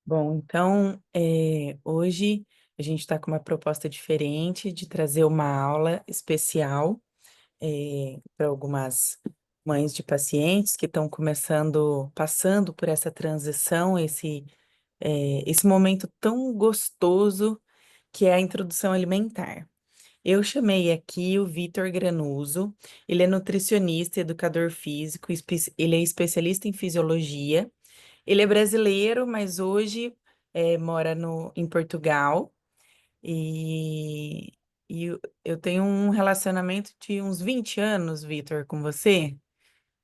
Bom, então, hoje a gente está com uma proposta diferente de trazer uma aula especial, para algumas mães de pacientes que estão passando por essa transição, esse momento tão gostoso que é a introdução alimentar. Eu chamei aqui o Vitor Granuso, ele é nutricionista, educador físico, ele é especialista em fisiologia, ele é brasileiro, mas hoje mora em Portugal e, e eu tenho um relacionamento de uns 20 anos, Vitor, com você.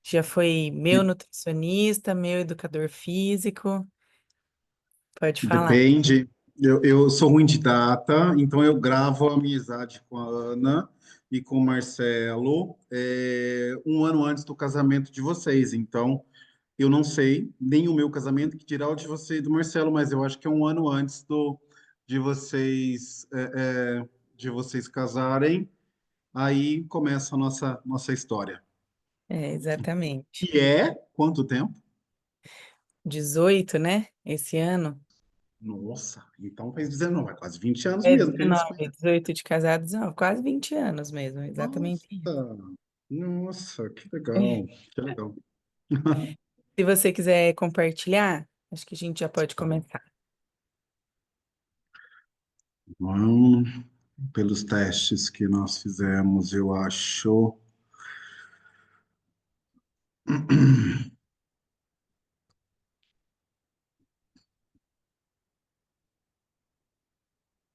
Já foi meu nutricionista, meu educador físico. Pode falar. Depende. Eu sou ruim de data, então eu gravo a amizade com a Ana e com o Marcelo um ano antes do casamento de vocês. Então, eu não sei nem o meu casamento, que dirá o de você e do Marcelo, mas eu acho que é um ano antes de vocês de vocês casarem. Aí começa a nossa história. Exatamente. Que é quanto tempo? 18, né? Esse ano. Nossa, então faz 19, é quase 20 anos É mesmo que a gente se 19, conhece. 18 de casados, não, quase 20 anos mesmo, exatamente isso. Nossa, nossa, que legal, que legal. Se você quiser compartilhar, acho que a gente já pode Tá. começar. Então, pelos testes que nós fizemos, eu acho.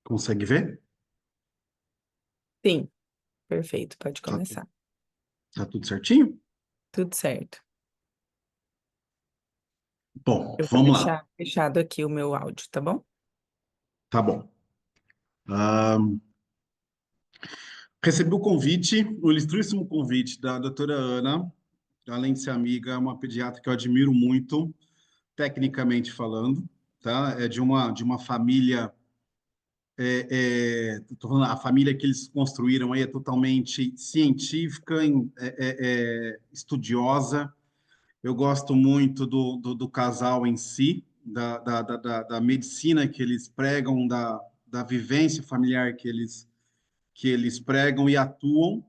Consegue ver? Sim, perfeito, pode Tá, começar. tá tudo certinho? Tudo certo. Bom, Eu vou vamos lá. deixar fechado aqui o meu áudio, tá bom? Tá bom. Recebi o convite, o ilustríssimo convite da doutora Ana, além de ser amiga, é uma pediatra que eu admiro muito, tecnicamente falando, tá? É de uma família. Tô falando, a família que eles construíram aí é totalmente científica, estudiosa. Eu gosto muito do casal em si, da medicina que eles pregam, da vivência familiar que eles pregam e atuam.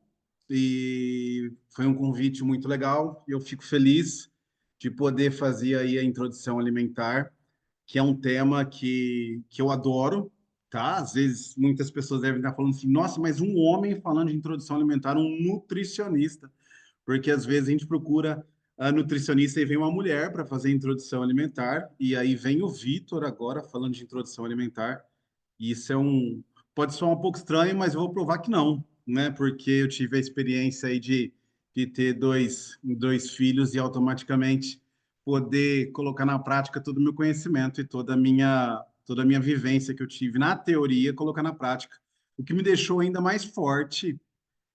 E foi um convite muito legal. Eu fico feliz de poder fazer aí a introdução alimentar, que é um tema que eu adoro, tá? Às vezes muitas pessoas devem estar falando assim, nossa, mas um homem falando de introdução alimentar, um nutricionista, porque às vezes a gente procura a nutricionista e vem uma mulher para fazer a introdução alimentar, e aí vem o Vitor agora falando de introdução alimentar, e isso pode soar um pouco estranho, mas eu vou provar que não, né? Porque eu tive a experiência aí de ter dois filhos e automaticamente poder colocar na prática todo o meu conhecimento e toda a minha vivência que eu tive na teoria, colocar na prática, o que me deixou ainda mais forte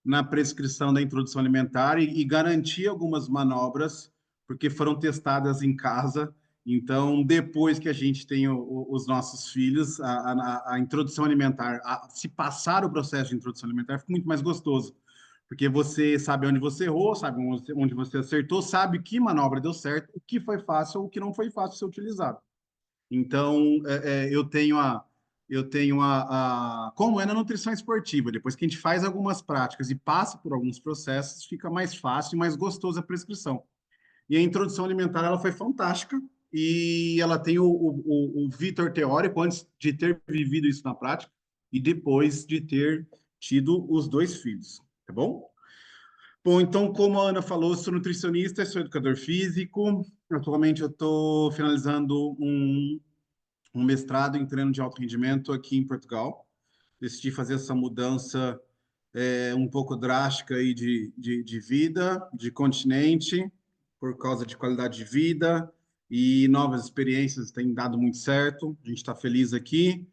na prescrição da introdução alimentar e garantir algumas manobras, porque foram testadas em casa. Então, depois que a gente tem os nossos filhos, a introdução alimentar, se passar o processo de introdução alimentar, fica muito mais gostoso, porque você sabe onde você errou, sabe onde você acertou, sabe que manobra deu certo, o que foi fácil ou o que não foi fácil ser utilizado. Então, como é na nutrição esportiva, depois que a gente faz algumas práticas e passa por alguns processos, fica mais fácil e mais gostoso a prescrição. E a introdução alimentar, ela foi fantástica, e ela tem o Vitor teórico, antes de ter vivido isso na prática, e depois de ter tido os dois filhos, tá bom? Bom, então, como a Ana falou, eu sou nutricionista, sou educador físico. Atualmente eu estou finalizando um mestrado em treino de alto rendimento aqui em Portugal. Decidi fazer essa mudança um pouco drástica aí de vida, de continente, por causa de qualidade de vida e novas experiências têm dado muito certo. A gente está feliz aqui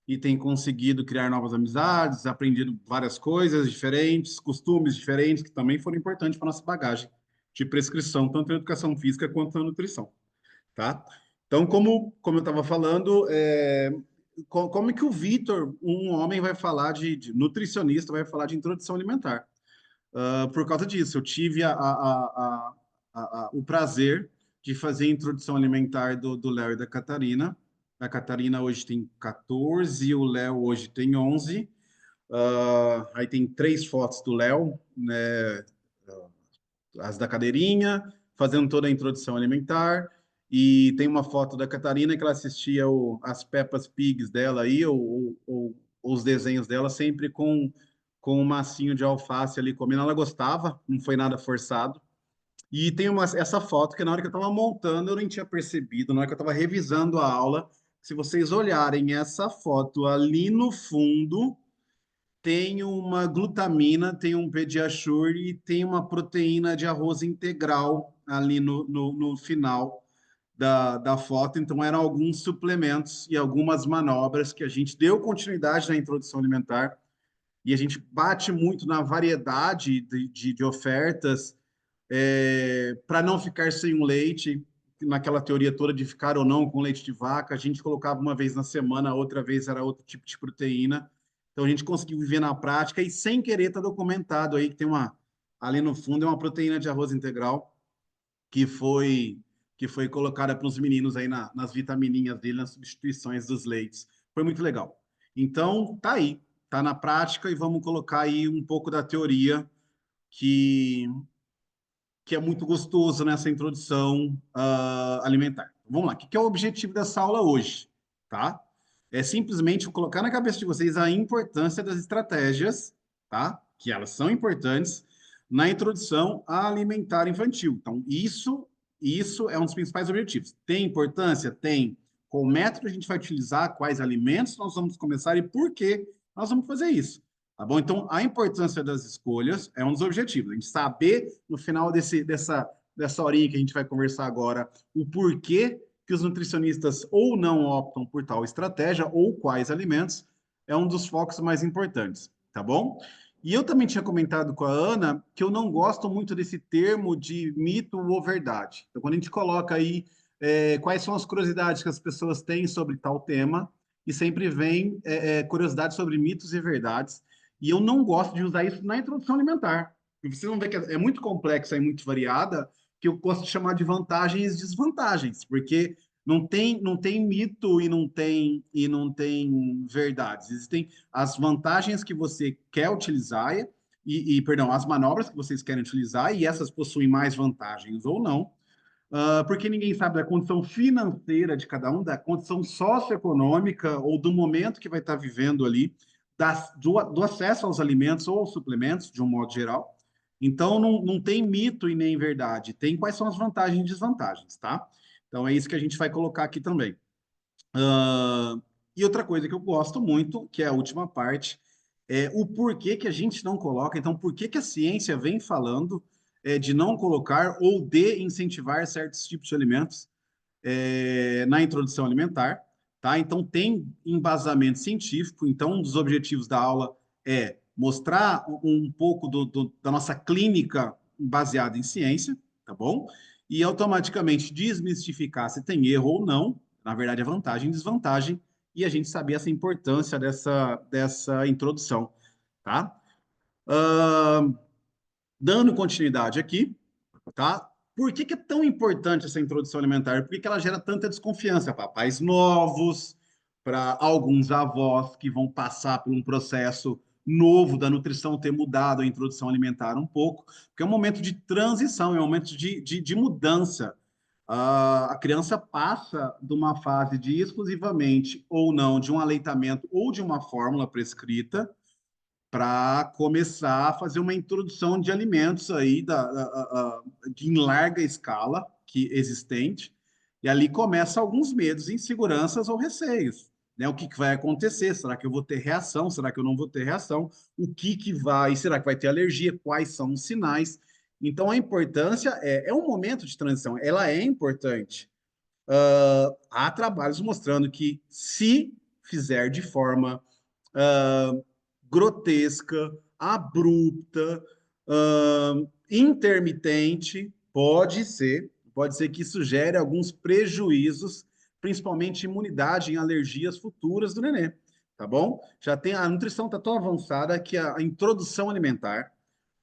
e tem conseguido criar novas amizades, aprendido várias coisas diferentes, costumes diferentes, que também foram importantes para nossa bagagem de prescrição, tanto na educação física quanto na nutrição, tá? Então, como eu estava falando, como é que o Vitor, um homem, vai falar nutricionista, vai falar de introdução alimentar? Por causa disso, eu tive o prazer de fazer a introdução alimentar do Léo e da Catarina, A Catarina hoje tem 14, o Léo hoje tem 11. Aí tem 3 fotos do Léo, né? As da cadeirinha, fazendo toda a introdução alimentar. E tem uma foto da Catarina que ela assistia as Peppas Pigs dela aí, ou os desenhos dela, sempre com um massinho de alface ali comendo. Ela gostava, não foi nada forçado. E tem essa foto que na hora que eu estava montando eu nem tinha percebido, na hora que eu estava revisando a aula. Se vocês olharem essa foto ali no fundo, tem uma glutamina, tem um Pediasure e tem uma proteína de arroz integral ali no final da foto. Então, eram alguns suplementos e algumas manobras que a gente deu continuidade na introdução alimentar e a gente bate muito na variedade de ofertas para não ficar sem um leite, naquela teoria toda de ficar ou não com leite de vaca, a gente colocava uma vez na semana, outra vez era outro tipo de proteína. Então a gente conseguiu viver na prática e sem querer tá documentado aí que tem ali no fundo é uma proteína de arroz integral que foi que foi colocada para os meninos aí nas vitamininhas dele, nas substituições dos leites. Foi muito legal. Então, tá aí, tá na prática e vamos colocar aí um pouco da teoria que que é muito gostoso nessa introdução alimentar. Vamos lá, o que é o objetivo dessa aula hoje? Tá? É simplesmente colocar na cabeça de vocês a importância das estratégias, tá? Que elas são importantes na introdução alimentar infantil. Então, isso é um dos principais objetivos. Tem importância? Tem. Qual método a gente vai utilizar, quais alimentos nós vamos começar e por que nós vamos fazer isso. Tá bom? Então, a importância das escolhas é um dos objetivos. A gente saber, no final dessa horinha que a gente vai conversar agora, o porquê que os nutricionistas ou não optam por tal estratégia ou quais alimentos, é um dos focos mais importantes, tá bom? E eu também tinha comentado com a Ana que eu não gosto muito desse termo de mito ou verdade. Então, quando a gente coloca aí quais são as curiosidades que as pessoas têm sobre tal tema, e sempre vem curiosidades sobre mitos e verdades. E eu não gosto de usar isso na introdução alimentar. E vocês vão ver que é muito complexa e muito variada, que eu gosto de chamar de vantagens e desvantagens, porque não tem mito e não tem verdades. Existem as vantagens que você quer utilizar perdão, as manobras que vocês querem utilizar e essas possuem mais vantagens ou não, porque ninguém sabe da condição financeira de cada um, da condição socioeconômica ou do momento que vai estar vivendo ali, do acesso aos alimentos ou aos suplementos, de um modo geral. Então, não tem mito e nem verdade, tem quais são as vantagens e desvantagens, tá? Então, é isso que a gente vai colocar aqui também. E outra coisa que eu gosto muito, que é a última parte, é o porquê que a gente não coloca. Então, por que que a ciência vem falando de não colocar ou de incentivar certos tipos de alimentos na introdução alimentar, tá? Então, tem embasamento científico. Então, um dos objetivos da aula é mostrar um pouco da nossa clínica baseada em ciência, tá bom? E automaticamente desmistificar se tem erro ou não, na verdade, é vantagem e desvantagem, e a gente saber essa importância dessa introdução, tá? Uh, Dando continuidade aqui, tá? Por que que é tão importante essa introdução alimentar? Por que que ela gera tanta desconfiança para pais novos, para alguns avós que vão passar por um processo novo da nutrição ter mudado a introdução alimentar um pouco, porque é um momento de transição, é um momento de mudança. A criança passa de uma fase de exclusivamente ou não de um aleitamento ou de uma fórmula prescrita para começar a fazer uma introdução de alimentos aí em larga escala que existente, e ali começa alguns medos, inseguranças ou receios. Né? O que vai acontecer? Será que eu vou ter reação? Será que eu não vou ter reação? O que vai? Será que vai ter alergia? Quais são os sinais? Então, a importância é um momento de transição, ela é importante. Há trabalhos mostrando que se fizer de forma grotesca, abrupta, intermitente, pode ser que isso gere alguns prejuízos, principalmente imunidade em alergias futuras do nenê, tá bom? Já tem a nutrição está tão avançada que a introdução alimentar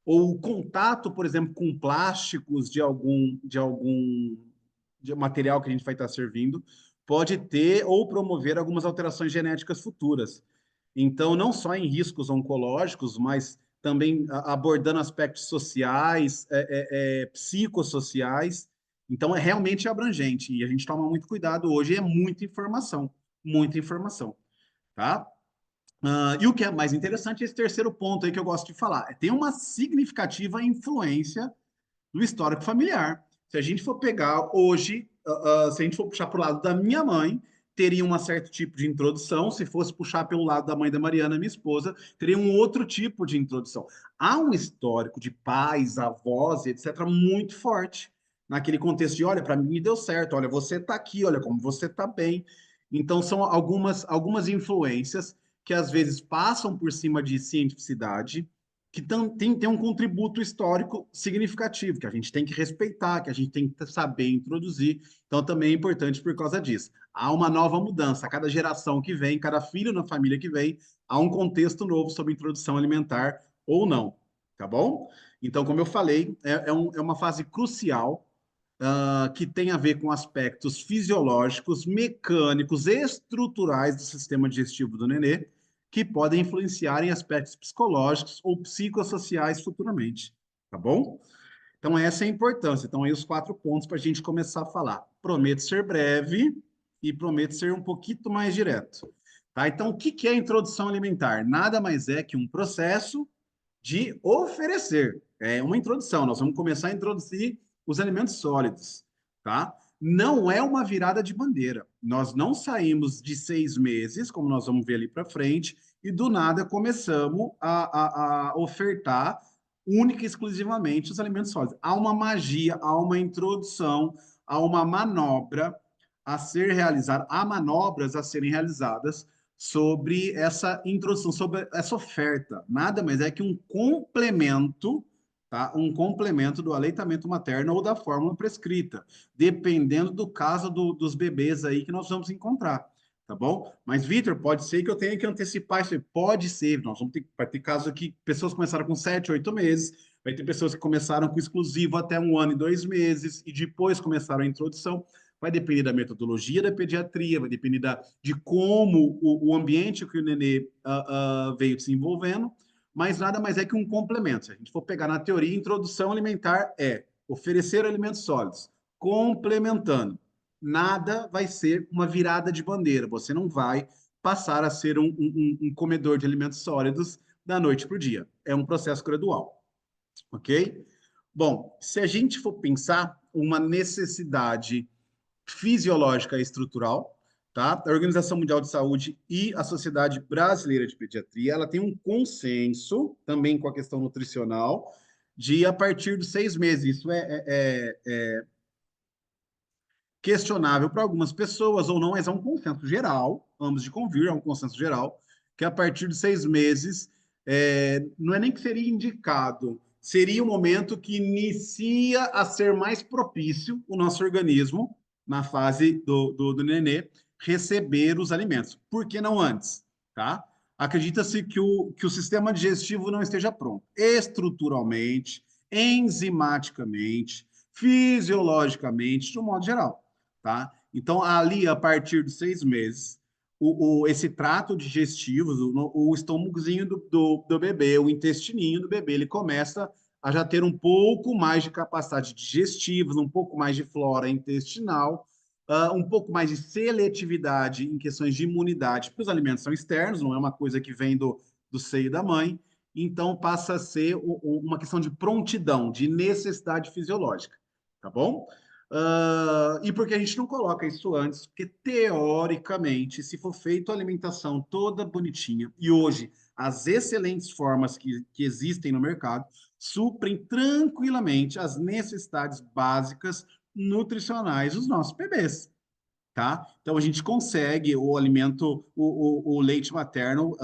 ou o contato, por exemplo, com plásticos de algum de material que a gente vai estar servindo pode ter ou promover algumas alterações genéticas futuras. Então, não só em riscos oncológicos, mas também abordando aspectos sociais, psicossociais. Então, é realmente abrangente e a gente toma muito cuidado hoje, é muita informação, tá? E o que é mais interessante é esse terceiro ponto aí que eu gosto de falar. Tem uma significativa influência do histórico familiar. Se a gente for pegar hoje, se a gente for puxar para o lado da minha mãe, teria um certo tipo de introdução. Se fosse puxar pelo lado da mãe da Mariana, minha esposa, teria um outro tipo de introdução. Há um histórico de pais, avós, etc., muito forte naquele contexto de, olha, para mim deu certo, olha, você está aqui, olha como você está bem. Então, são algumas influências que às vezes passam por cima de cientificidade, que tem um contributo histórico significativo, que a gente tem que respeitar, que a gente tem que saber introduzir. Então, também é importante por causa disso. Há uma nova mudança. A cada geração que vem, cada filho na família que vem, há um contexto novo sobre introdução alimentar ou não. Tá bom? Então, como eu falei, é uma fase crucial que tem a ver com aspectos fisiológicos, mecânicos, estruturais do sistema digestivo do nenê, que podem influenciar em aspectos psicológicos ou psicossociais futuramente, tá bom? Então, essa é a importância. Então, aí os 4 pontos para a gente começar a falar. Prometo ser breve e prometo ser um pouquinho mais direto. Tá? Então, o que é a introdução alimentar? Nada mais é que um processo de oferecer. É uma introdução. Nós vamos começar a introduzir os alimentos sólidos, tá? Não é uma virada de bandeira. Nós não saímos de 6 meses, como nós vamos ver ali para frente, e do nada começamos a ofertar única e exclusivamente os alimentos sólidos. Há uma magia, há uma introdução, há uma manobra a ser realizada, há manobras a serem realizadas sobre essa introdução, sobre essa oferta. Nada mais é que um complemento, tá? Um complemento do aleitamento materno ou da fórmula prescrita, dependendo do caso dos bebês aí que nós vamos encontrar. Tá bom? Mas, Vitor, pode ser que eu tenha que antecipar isso. Pode ser. Vai ter casos aqui, pessoas começaram com 7, 8 meses, vai ter pessoas que começaram com exclusivo até 1 ano e 2 meses, e depois começaram a introdução. Vai depender da metodologia da pediatria, vai depender de como o ambiente que o nenê veio desenvolvendo, mas nada mais é que um complemento. Se a gente for pegar na teoria, introdução alimentar é oferecer alimentos sólidos, complementando. Nada vai ser uma virada de bandeira. Você não vai passar a ser um comedor de alimentos sólidos da noite para o dia. É um processo gradual, ok? Bom, se a gente for pensar uma necessidade fisiológica e estrutural, tá? A Organização Mundial de Saúde e a Sociedade Brasileira de Pediatria, ela tem um consenso também com a questão nutricional de a partir dos 6 meses. Isso é questionável para algumas pessoas ou não, mas é um consenso geral, ambos de convir, é um consenso geral, que a partir de 6 meses, não é nem que seria indicado, seria o momento que inicia a ser mais propício o nosso organismo, na fase do nenê, receber os alimentos. Por que não antes? Tá? Acredita-se que o sistema digestivo não esteja pronto, estruturalmente, enzimaticamente, fisiologicamente, de um modo geral, tá? Então, ali, a partir de 6 meses, esse trato digestivo, o estômagozinho do bebê, o intestininho do bebê, ele começa a já ter um pouco mais de capacidade digestiva, um pouco mais de flora intestinal, um pouco mais de seletividade em questões de imunidade, porque os alimentos são externos, não é uma coisa que vem do seio da mãe, então passa a ser uma questão de prontidão, de necessidade fisiológica, tá bom? E por que a gente não coloca isso antes? Porque, teoricamente, se for feita a alimentação toda bonitinha, e hoje as excelentes formas que existem no mercado suprem tranquilamente as necessidades básicas nutricionais dos nossos bebês, tá? Então, a gente consegue o alimento, o leite materno,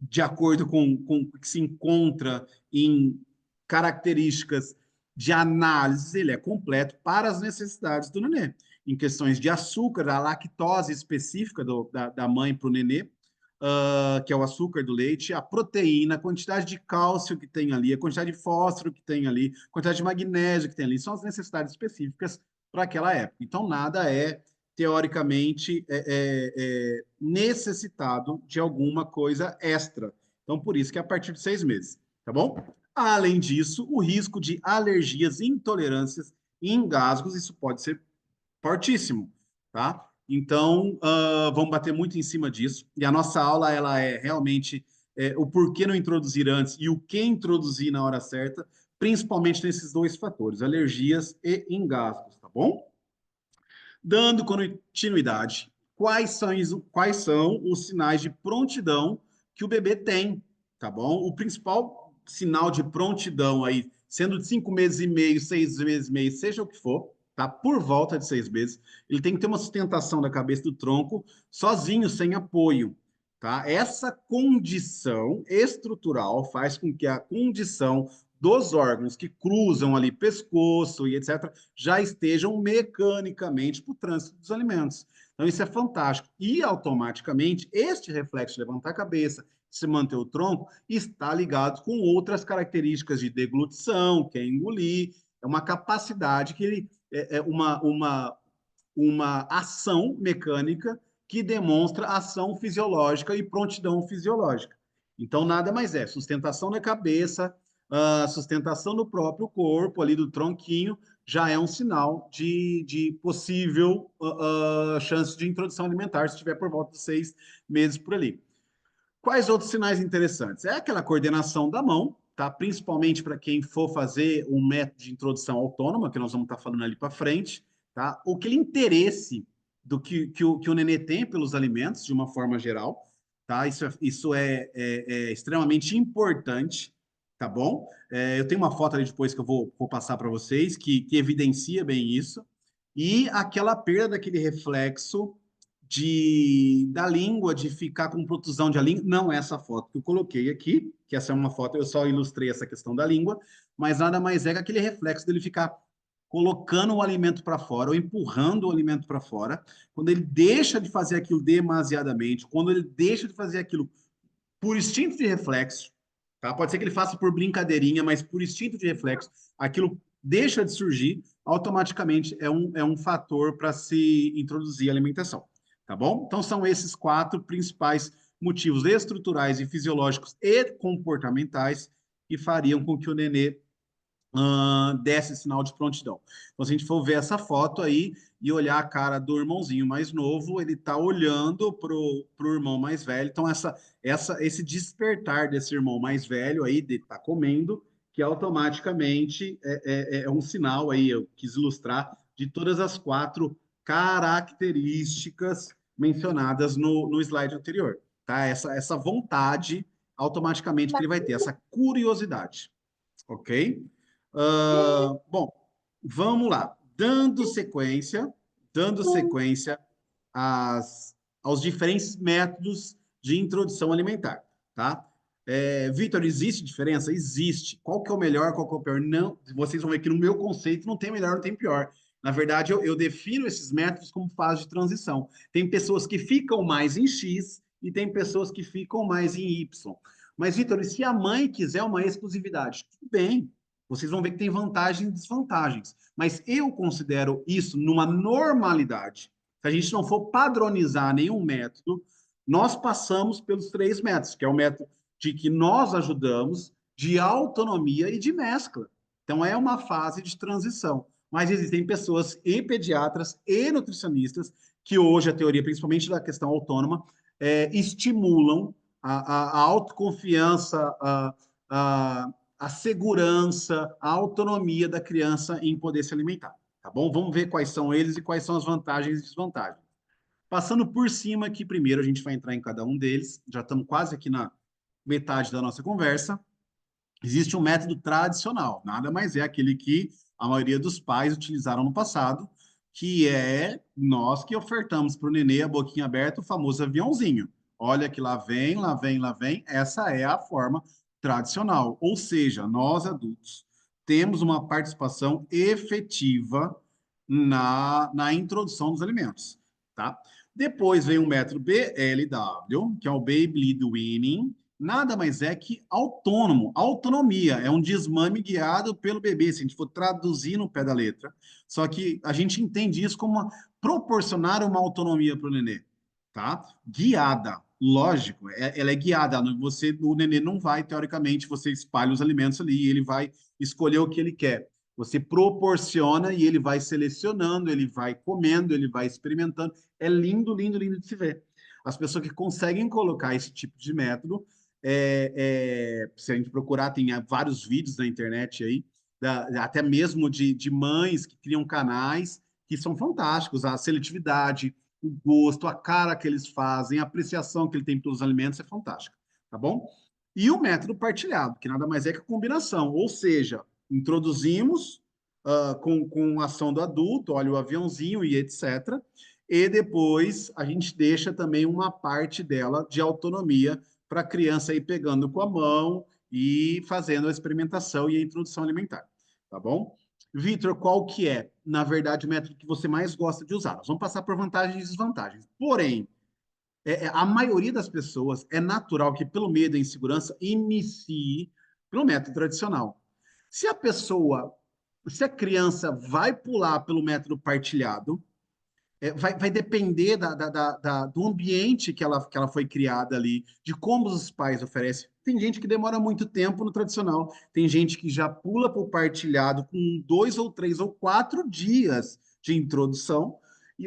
de acordo com o que se encontra em características de análise, ele é completo para as necessidades do nenê. Em questões de açúcar, a lactose específica da mãe para o nenê, que é o açúcar do leite, a proteína, a quantidade de cálcio que tem ali, a quantidade de fósforo que tem ali, a quantidade de magnésio que tem ali, são as necessidades específicas para aquela época. Então, nada é teoricamente, necessitado de alguma coisa extra. Então, por isso que é a partir de 6 meses, tá bom? Além disso, o risco de alergias, intolerâncias e engasgos, isso pode ser fortíssimo, tá? Então, vamos bater muito em cima disso. E a nossa aula, ela é realmente o porquê não introduzir antes e o que introduzir na hora certa, principalmente nesses dois fatores, alergias e engasgos, tá bom? Dando continuidade, quais são os sinais de prontidão que o bebê tem, tá bom? O principal sinal de prontidão aí, sendo de 5 meses e meio, 6 meses e meio, seja o que for, tá? Por volta de 6 meses, ele tem que ter uma sustentação da cabeça do tronco sozinho, sem apoio, tá? Essa condição estrutural faz com que a condição dos órgãos que cruzam ali pescoço e etc., já estejam mecanicamente para o trânsito dos alimentos. Então, isso é fantástico. E, automaticamente, este reflexo de levantar a cabeça, se manter o tronco, está ligado com outras características de deglutição, que é engolir, é uma capacidade que ele é uma ação mecânica que demonstra ação fisiológica e prontidão fisiológica. Então, nada mais é sustentação na cabeça, sustentação no próprio corpo, ali do tronquinho, já é um sinal de possível chance de introdução alimentar, se estiver por volta de 6 meses por ali. Quais outros sinais interessantes? É aquela coordenação da mão, tá? Principalmente para quem for fazer um método de introdução autônoma, que nós vamos estar falando ali para frente, tá? Aquele interesse do que o nenê tem pelos alimentos, de uma forma geral, tá? Isso é extremamente importante, tá bom? Eu tenho uma foto ali depois que eu vou passar para vocês, que evidencia bem isso. E aquela perda daquele reflexo da língua, de ficar com protusão de língua. Não é essa foto que eu coloquei aqui, que essa é uma foto, eu só ilustrei essa questão da língua, mas nada mais é que aquele reflexo dele ficar colocando o alimento para fora ou empurrando o alimento para fora, quando ele deixa de fazer aquilo demasiadamente, quando ele deixa de fazer aquilo por instinto de reflexo, tá? Pode ser que ele faça por brincadeirinha, mas por instinto de reflexo, aquilo deixa de surgir, automaticamente é um fator para se introduzir alimentação, tá bom? Então são esses 4 principais motivos estruturais e fisiológicos e comportamentais que fariam com que o nenê desse sinal de prontidão. Então, se a gente for ver essa foto aí e olhar a cara do irmãozinho mais novo, ele está olhando pro irmão mais velho. Então, esse despertar desse irmão mais velho aí, de estar tá comendo, que automaticamente é um sinal aí, eu quis ilustrar, de todas as 4 características mencionadas no slide anterior. Tá? Essa vontade, automaticamente, que ele vai ter, essa curiosidade. Ok? Bom, vamos lá. Dando sequência aos diferentes métodos de introdução alimentar, tá? Vitor, existe diferença? Existe. Qual que é o melhor, qual que é o pior? Não, vocês vão ver que no meu conceito não tem melhor, não tem pior. Na verdade, eu defino esses métodos como fase de transição. Tem pessoas que ficam mais em X e tem pessoas que ficam mais em Y. Mas, Vitor, e se a mãe quiser uma exclusividade? Tudo bem, vocês vão ver que tem vantagens e desvantagens. Mas eu considero isso numa normalidade. Se a gente não for padronizar nenhum método, nós passamos pelos 3 métodos, que é o método de que nós ajudamos, de autonomia e de mescla. Então, é uma fase de transição. Mas existem pessoas e pediatras e nutricionistas que hoje a teoria, principalmente da questão autônoma, estimulam a autoconfiança, a segurança, a autonomia da criança em poder se alimentar, tá bom? Vamos ver quais são eles e quais são as vantagens e desvantagens. Passando por cima aqui primeiro, a gente vai entrar em cada um deles, já estamos quase aqui na metade da nossa conversa. Existe um método tradicional, nada mais é aquele que a maioria dos pais utilizaram no passado, que é nós que ofertamos para o nenê a boquinha aberta, o famoso aviãozinho. Olha que lá vem, lá vem, lá vem. Essa é a forma tradicional. Ou seja, nós adultos temos uma participação efetiva na introdução dos alimentos, tá? Depois vem o método BLW, que é o Baby Lead Weaning, nada mais é que autônomo. Autonomia é um desmame guiado pelo bebê, se a gente for traduzir no pé da letra. Só que a gente entende isso como proporcionar uma autonomia para o nenê, tá? Guiada, lógico, ela é guiada. Você, o nenê não vai, teoricamente, você espalha os alimentos ali e ele vai escolher o que ele quer. Você proporciona e ele vai selecionando, ele vai comendo, ele vai experimentando. É lindo, lindo, lindo de se ver. As pessoas que conseguem colocar esse tipo de método, se a gente procurar, tem vários vídeos na internet aí, até mesmo de mães que criam canais que são fantásticos. A seletividade, o gosto, a cara que eles fazem, a apreciação que ele tem pelos alimentos é fantástica, tá bom? E o método partilhado, que nada mais é que a combinação, ou seja, introduzimos com a ação do adulto, olha o aviãozinho e etc. E depois a gente deixa também uma parte dela de autonomia para a criança ir pegando com a mão e fazendo a experimentação e a introdução alimentar, tá bom? Vitor, qual que é, na verdade, o método que você mais gosta de usar? Nós vamos passar por vantagens e desvantagens. Porém, a maioria das pessoas é natural que, pelo medo e insegurança, inicie pelo método tradicional. Se a pessoa, se a criança vai pular pelo método partilhado, vai depender do ambiente que ela foi criada ali, de como os pais oferecem. Tem gente que demora muito tempo no tradicional, tem gente que já pula para o partilhado com 2 ou 3 ou 4 dias de introdução,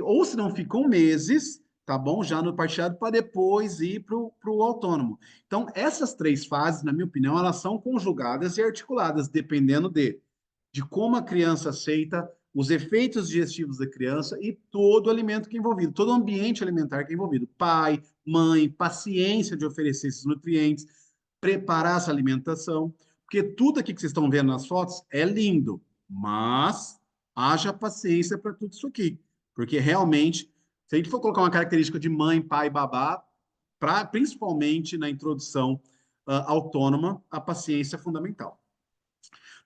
ou se não ficam meses, tá bom? Já no partilhado, para depois ir para o autônomo. Então, essas 3 fases, na minha opinião, elas são conjugadas e articuladas, dependendo de como a criança aceita os efeitos digestivos da criança e todo o alimento que é envolvido, todo o ambiente alimentar que é envolvido. Pai, mãe, paciência de oferecer esses nutrientes, preparar essa alimentação, porque tudo aqui que vocês estão vendo nas fotos é lindo, mas haja paciência para tudo isso aqui, porque realmente, se a gente for colocar uma característica de mãe, pai, babá, principalmente na introdução autônoma, a paciência é fundamental.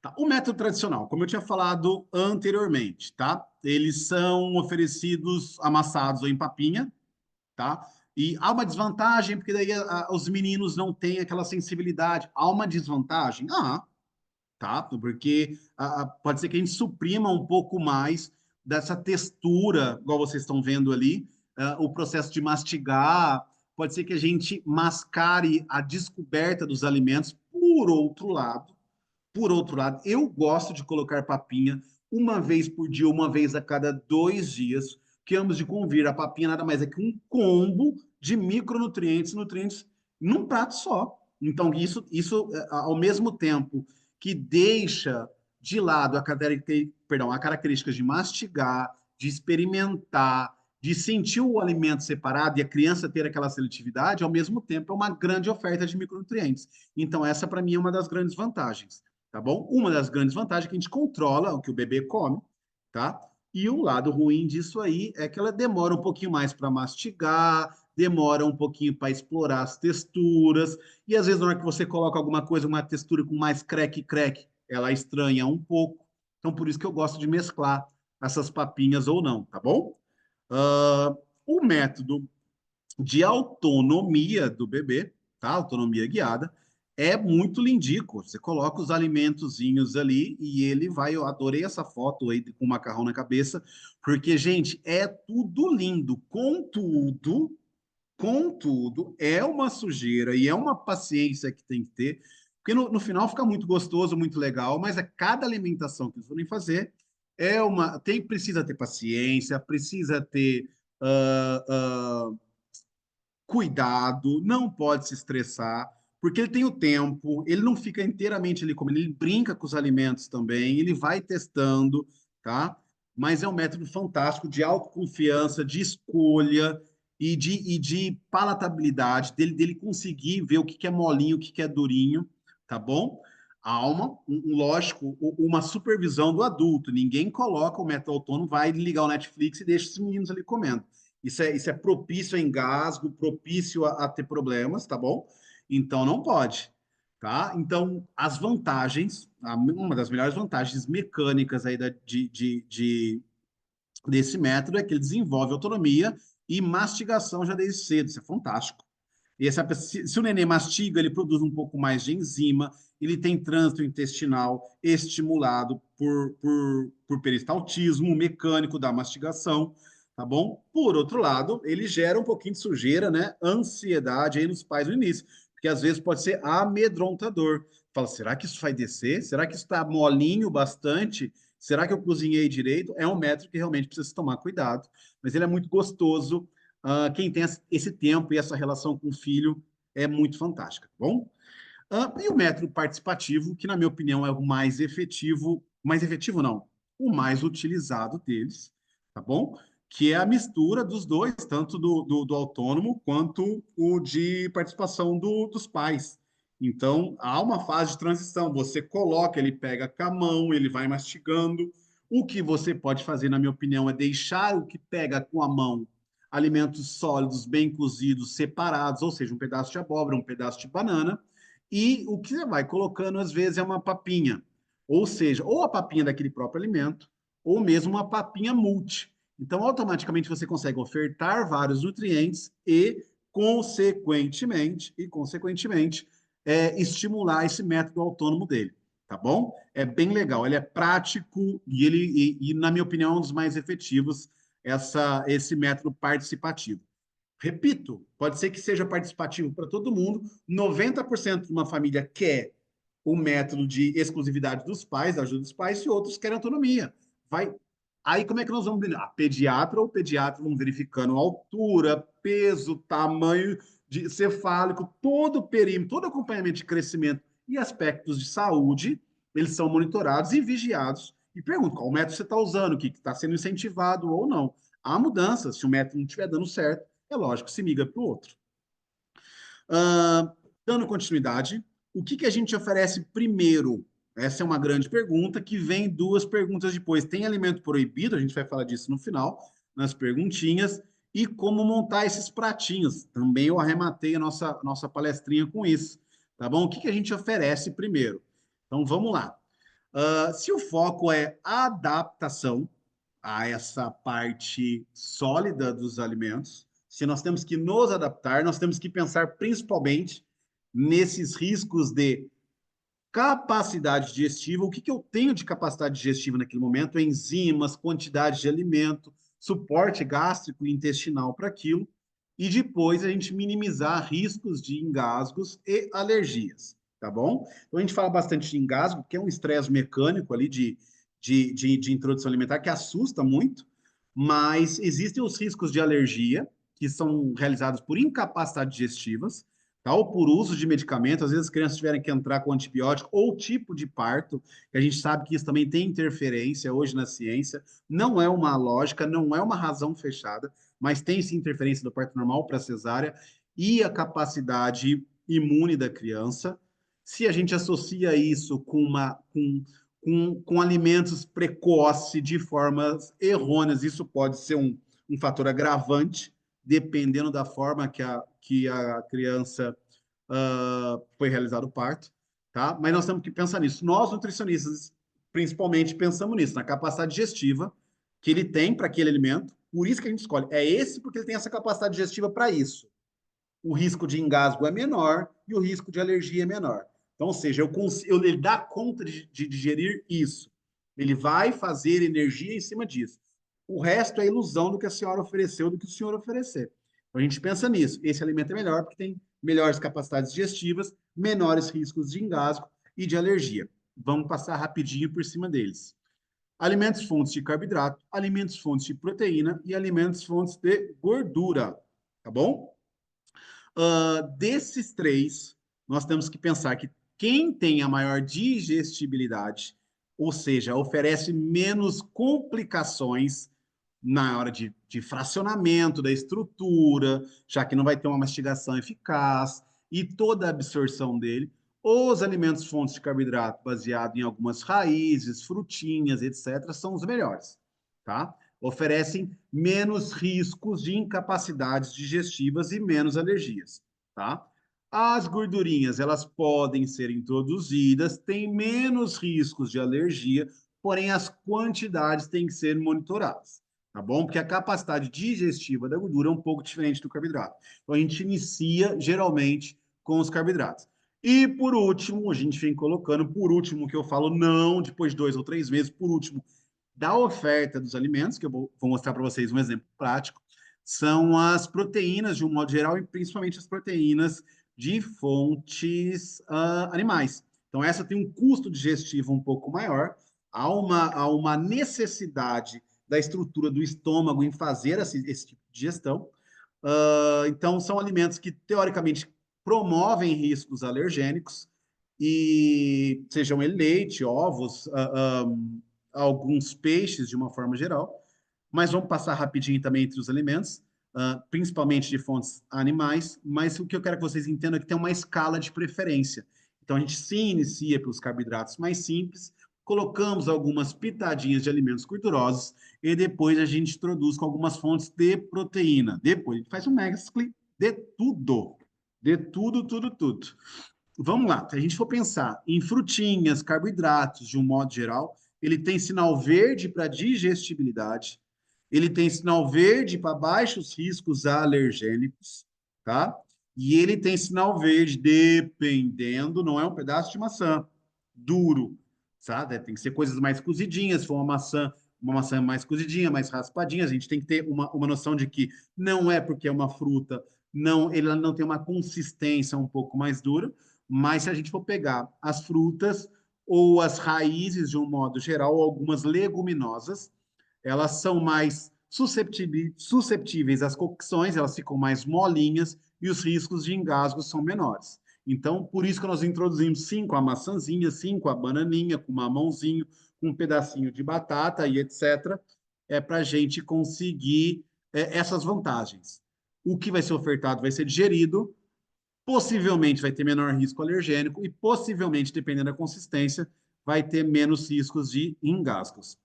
Tá. O método tradicional, como eu tinha falado anteriormente, tá? Eles são oferecidos amassados ou em papinha, tá? E há uma desvantagem, porque daí os meninos não têm aquela sensibilidade. Há uma desvantagem? Ah, tá? Porque pode ser que a gente suprima um pouco mais dessa textura, igual vocês estão vendo ali, o processo de mastigar. Pode ser que a gente mascare a descoberta dos alimentos. Por outro lado, eu gosto de colocar papinha uma vez por dia, uma vez a cada 2 dias, que ambos de convir. A papinha nada mais é que um combo de micronutrientes, nutrientes num prato só. Então, isso ao mesmo tempo que deixa de lado a característica de mastigar, de experimentar, de sentir o alimento separado e a criança ter aquela seletividade, ao mesmo tempo é uma grande oferta de micronutrientes. Então, essa para mim é uma das grandes vantagens, tá bom? Uma das grandes vantagens é que a gente controla o que o bebê come, tá? E o lado ruim disso aí é que ela demora um pouquinho mais para mastigar, demora um pouquinho para explorar as texturas, e às vezes na hora que você coloca alguma coisa, uma textura com mais creque-creque, ela estranha um pouco. Então, por isso que eu gosto de mesclar essas papinhas ou não, tá bom? O método de autonomia do bebê, tá? Autonomia guiada, é muito lindico. Você coloca os alimentozinhos ali e ele vai. Eu adorei essa foto aí com o macarrão na cabeça, porque, gente, é tudo lindo. Contudo, é uma sujeira e é uma paciência que tem que ter, porque no final fica muito gostoso, muito legal, mas a cada alimentação que eles forem fazer precisa ter paciência, precisa ter uh, uh, cuidado, não pode se estressar, porque ele tem o tempo, ele não fica inteiramente ali comendo, ele brinca com os alimentos também, ele vai testando, tá? Mas é um método fantástico de autoconfiança, de escolha e de palatabilidade, dele conseguir ver o que que é molinho, o que que é durinho, tá bom? Há lógico, uma supervisão do adulto. Ninguém coloca o método autônomo, vai ligar o Netflix e deixa os meninos ali comendo. Isso é propício a engasgo, propício a ter problemas, tá bom? Então não pode, tá? Então, as vantagens, uma das melhores vantagens mecânicas aí desse método é que ele desenvolve autonomia e mastigação já desde cedo, isso é fantástico. E se o neném mastiga, ele produz um pouco mais de enzima, ele tem trânsito intestinal estimulado por peristaltismo mecânico da mastigação, tá bom? Por outro lado, ele gera um pouquinho de sujeira, né? Ansiedade aí nos pais no início, porque às vezes pode ser amedrontador. Fala, será que isso vai descer? Será que isso está molinho bastante? Será que eu cozinhei direito? É um método que realmente precisa se tomar cuidado, mas ele é muito gostoso. Quem tem esse tempo e essa relação com o filho é muito fantástica, tá bom? E o método participativo, que na minha opinião é o mais efetivo não, o mais utilizado deles, tá bom? Que é a mistura dos dois, tanto do autônomo quanto o de participação dos pais. Então, há uma fase de transição. Você coloca, ele pega com a mão, ele vai mastigando. O que você pode fazer, na minha opinião, é deixar o que pega com a mão alimentos sólidos, bem cozidos, separados, ou seja, um pedaço de abóbora, um pedaço de banana, e o que você vai colocando, às vezes, é uma papinha. Ou seja, ou a papinha daquele próprio alimento, ou mesmo uma papinha multi. Então, automaticamente, você consegue ofertar vários nutrientes consequentemente, estimular esse método autônomo dele. Tá bom? É bem legal, ele é prático e na minha opinião, é um dos mais efetivos, esse método participativo. Repito, pode ser que seja participativo para todo mundo. 90% de uma família quer o método de exclusividade dos pais, da ajuda dos pais, e outros querem autonomia. Vai. Aí como é que nós vamos ver? A pediatra ou o pediatra vão verificando altura, peso, tamanho de cefálico, todo o perímetro, todo o acompanhamento de crescimento e aspectos de saúde, eles são monitorados e vigiados. E perguntam qual método você está usando, o que está sendo incentivado ou não. Há mudanças, se o método não estiver dando certo, é lógico, se migra para o outro. Dando continuidade, o que a gente oferece primeiro? Essa é uma grande pergunta, que vem duas perguntas depois. Tem alimento proibido? A gente vai falar disso no final, nas perguntinhas. E como montar esses pratinhos. Também eu arrematei a nossa palestrinha com isso. Tá bom? O que a gente oferece primeiro? Então, vamos lá. Se o foco é adaptação a essa parte sólida dos alimentos, se nós temos que nos adaptar, nós temos que pensar principalmente nesses riscos de capacidade digestiva. O que eu tenho de capacidade digestiva naquele momento? Enzimas, quantidade de alimento, suporte gástrico e intestinal para aquilo. E depois a gente minimizar riscos de engasgos e alergias, tá bom? Então a gente fala bastante de engasgo, que é um estresse mecânico ali de introdução alimentar que assusta muito, mas existem os riscos de alergia, que são realizados por incapacidades digestivas, tá? Ou por uso de medicamento, às vezes as crianças tiverem que entrar com antibiótico ou tipo de parto, que a gente sabe que isso também tem interferência hoje na ciência, não é uma lógica, não é uma razão fechada, mas tem sim interferência do parto normal para cesárea e a capacidade imune da criança. Se a gente associa isso com alimentos precoces de formas errôneas, isso pode ser um fator agravante, dependendo da forma que a criança foi realizado o parto, tá? Mas nós temos que pensar nisso. Nós, nutricionistas, principalmente, pensamos nisso, na capacidade digestiva que ele tem para aquele alimento, por isso que a gente escolhe. É esse porque ele tem essa capacidade digestiva para isso. O risco de engasgo é menor e o risco de alergia é menor. Então, ou seja, ele dá conta de digerir isso. Ele vai fazer energia em cima disso. O resto é ilusão do que a senhora ofereceu, do que o senhor oferecer. Então, a gente pensa nisso. Esse alimento é melhor porque tem melhores capacidades digestivas, menores riscos de engasgo e de alergia. Vamos passar rapidinho por cima deles. Alimentos fontes de carboidrato, alimentos fontes de proteína e alimentos fontes de gordura. Tá bom? Desses três, nós temos que pensar que quem tem a maior digestibilidade, ou seja, oferece menos complicações na hora de fracionamento da estrutura, já que não vai ter uma mastigação eficaz e toda a absorção dele. Os alimentos fontes de carboidrato baseado em algumas raízes, frutinhas, etc., são os melhores, tá? Oferecem menos riscos de incapacidades digestivas e menos alergias, tá? As gordurinhas, elas podem ser introduzidas, têm menos riscos de alergia, porém as quantidades têm que ser monitoradas, tá bom? Porque a capacidade digestiva da gordura é um pouco diferente do carboidrato. Então, a gente inicia, geralmente, com os carboidratos. E, por último, a gente vem colocando, por último, que eu falo não, depois de 2 ou 3 meses, por último, da oferta dos alimentos, que eu vou mostrar para vocês um exemplo prático, são as proteínas, de um modo geral, e principalmente as proteínas de fontes animais. Então, essa tem um custo digestivo um pouco maior, há uma necessidade da estrutura do estômago em fazer esse tipo de digestão. Então, são alimentos que, teoricamente, promovem riscos alergênicos, e sejam ele leite, ovos, alguns peixes de uma forma geral, mas vamos passar rapidinho também entre os alimentos, principalmente de fontes animais, mas o que eu quero que vocês entendam é que tem uma escala de preferência. Então, a gente se inicia pelos carboidratos mais simples, colocamos algumas pitadinhas de alimentos gordurosos e depois a gente introduz com algumas fontes de proteína. Depois a gente faz um mescla de tudo. De tudo, tudo, tudo. Vamos lá, se a gente for pensar em frutinhas, carboidratos, de um modo geral, ele tem sinal verde para digestibilidade, ele tem sinal verde para baixos riscos alergênicos, tá? E ele tem sinal verde, dependendo, não é um pedaço de maçã duro, sabe? Tem que ser coisas mais cozidinhas, se for uma maçã mais cozidinha, mais raspadinha, a gente tem que ter uma noção de que não é porque é uma fruta, não, ele não tem uma consistência um pouco mais dura, mas se a gente for pegar as frutas ou as raízes de um modo geral, ou algumas leguminosas, elas são mais susceptíveis às cocções, elas ficam mais molinhas e os riscos de engasgo são menores. Então, por isso que nós introduzimos 5 a maçãzinha, 5 a bananinha, com mamãozinho, com um pedacinho de batata e etc., para a gente conseguir essas vantagens. O que vai ser ofertado vai ser digerido, possivelmente vai ter menor risco alergênico e possivelmente, dependendo da consistência, vai ter menos riscos de engasgos.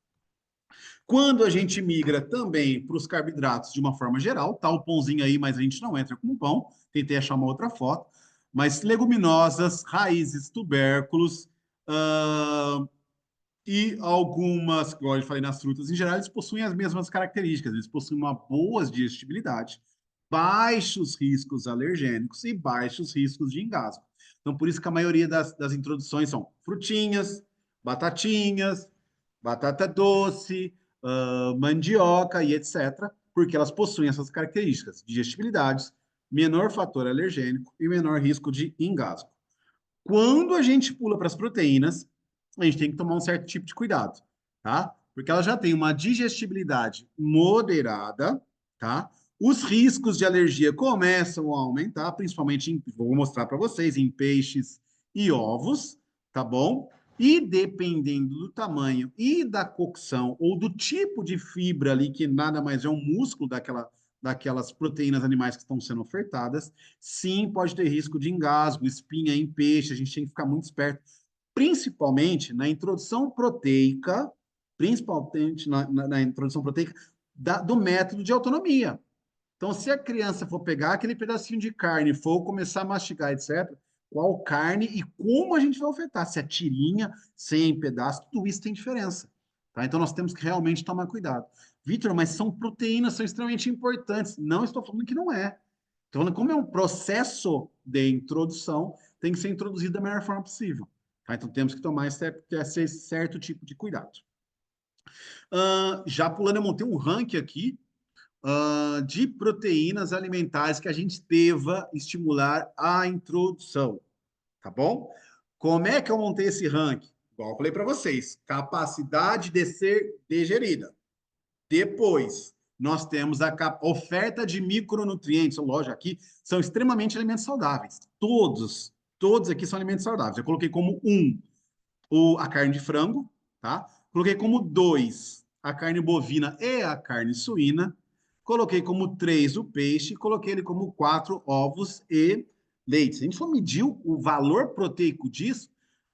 Quando a gente migra também para os carboidratos de uma forma geral, tá o pãozinho aí, mas a gente não entra com pão, tentei achar uma outra foto, mas leguminosas, raízes, tubérculos, e algumas, como eu falei, nas frutas em geral, eles possuem as mesmas características, eles possuem uma boa digestibilidade, baixos riscos alergênicos e baixos riscos de engasgo. Então, por isso que a maioria das introduções são frutinhas, batatinhas, batata doce, mandioca e etc., porque elas possuem essas características, digestibilidades, menor fator alergênico e menor risco de engasgo. Quando a gente pula para as proteínas, a gente tem que tomar um certo tipo de cuidado, tá? Porque ela já tem uma digestibilidade moderada, tá? Os riscos de alergia começam a aumentar, principalmente, vou mostrar para vocês, em peixes e ovos, tá bom? E dependendo do tamanho e da cocção, ou do tipo de fibra ali, que nada mais é um músculo daquelas proteínas animais que estão sendo ofertadas, sim, pode ter risco de engasgo, espinha em peixe, a gente tem que ficar muito esperto, principalmente na introdução proteica, principalmente na introdução proteica do método de autonomia. Então, se a criança for pegar aquele pedacinho de carne, for começar a mastigar, etc., qual carne e como a gente vai ofertar? Se é tirinha, sem pedaço, tudo isso tem diferença. Tá? Então, nós temos que realmente tomar cuidado. Vitor, mas são proteínas, são extremamente importantes. Não estou falando que não é. Estou falando como é um processo de introdução, tem que ser introduzido da melhor forma possível. Tá? Então, temos que tomar esse certo tipo de cuidado. Já pulando, eu montei um ranking aqui de proteínas alimentares que a gente deva estimular a introdução, tá bom? Como é que eu montei esse ranking? Igual eu falei para vocês, capacidade de ser digerida. Depois, nós temos a oferta de micronutrientes. Lógico, aqui são extremamente alimentos saudáveis. Todos aqui são alimentos saudáveis. Eu coloquei como a carne de frango, tá? Coloquei como 2 a carne bovina e a carne suína. Coloquei como 3 o peixe. Coloquei ele como 4 ovos e leite. Se a gente for medir o valor proteico disso,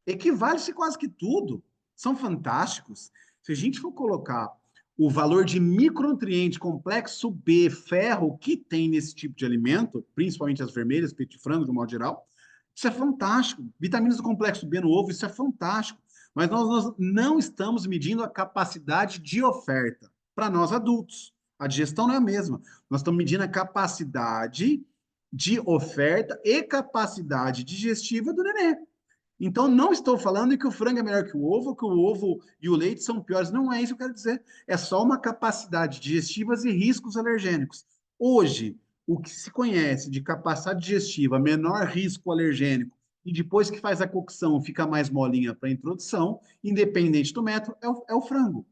equivale-se quase que tudo. São fantásticos. Se a gente for colocar o valor de micronutriente complexo B, ferro, que tem nesse tipo de alimento, principalmente as vermelhas, peito de frango, de um modo geral, isso é fantástico. Vitaminas do complexo B no ovo, isso é fantástico. Mas nós não estamos medindo a capacidade de oferta. para nós adultos. A digestão não é a mesma. Nós estamos medindo a capacidade de oferta e capacidade digestiva do nenê. Então, não estou falando que o frango é melhor que o ovo e o leite são piores. Não é isso que eu quero dizer. É só uma capacidade digestiva e riscos alergênicos. Hoje, o que se conhece de capacidade digestiva, menor risco alergênico, e depois que faz a cocção fica mais molinha para a introdução, independente do método, é o frango.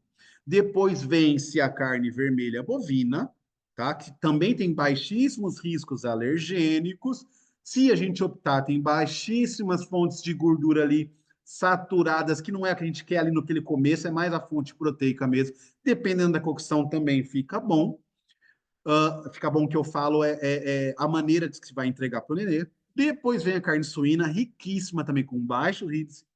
Depois vem-se a carne vermelha bovina, tá? Que também tem baixíssimos riscos alergênicos. Se a gente optar, tem baixíssimas fontes de gordura ali saturadas, que não é a que a gente quer ali no aquele começo, é mais a fonte proteica mesmo. Dependendo da cocção também fica bom. Fica bom que eu falo é a maneira que se vai entregar para o nenê. Depois vem a carne suína, riquíssima também, com baixo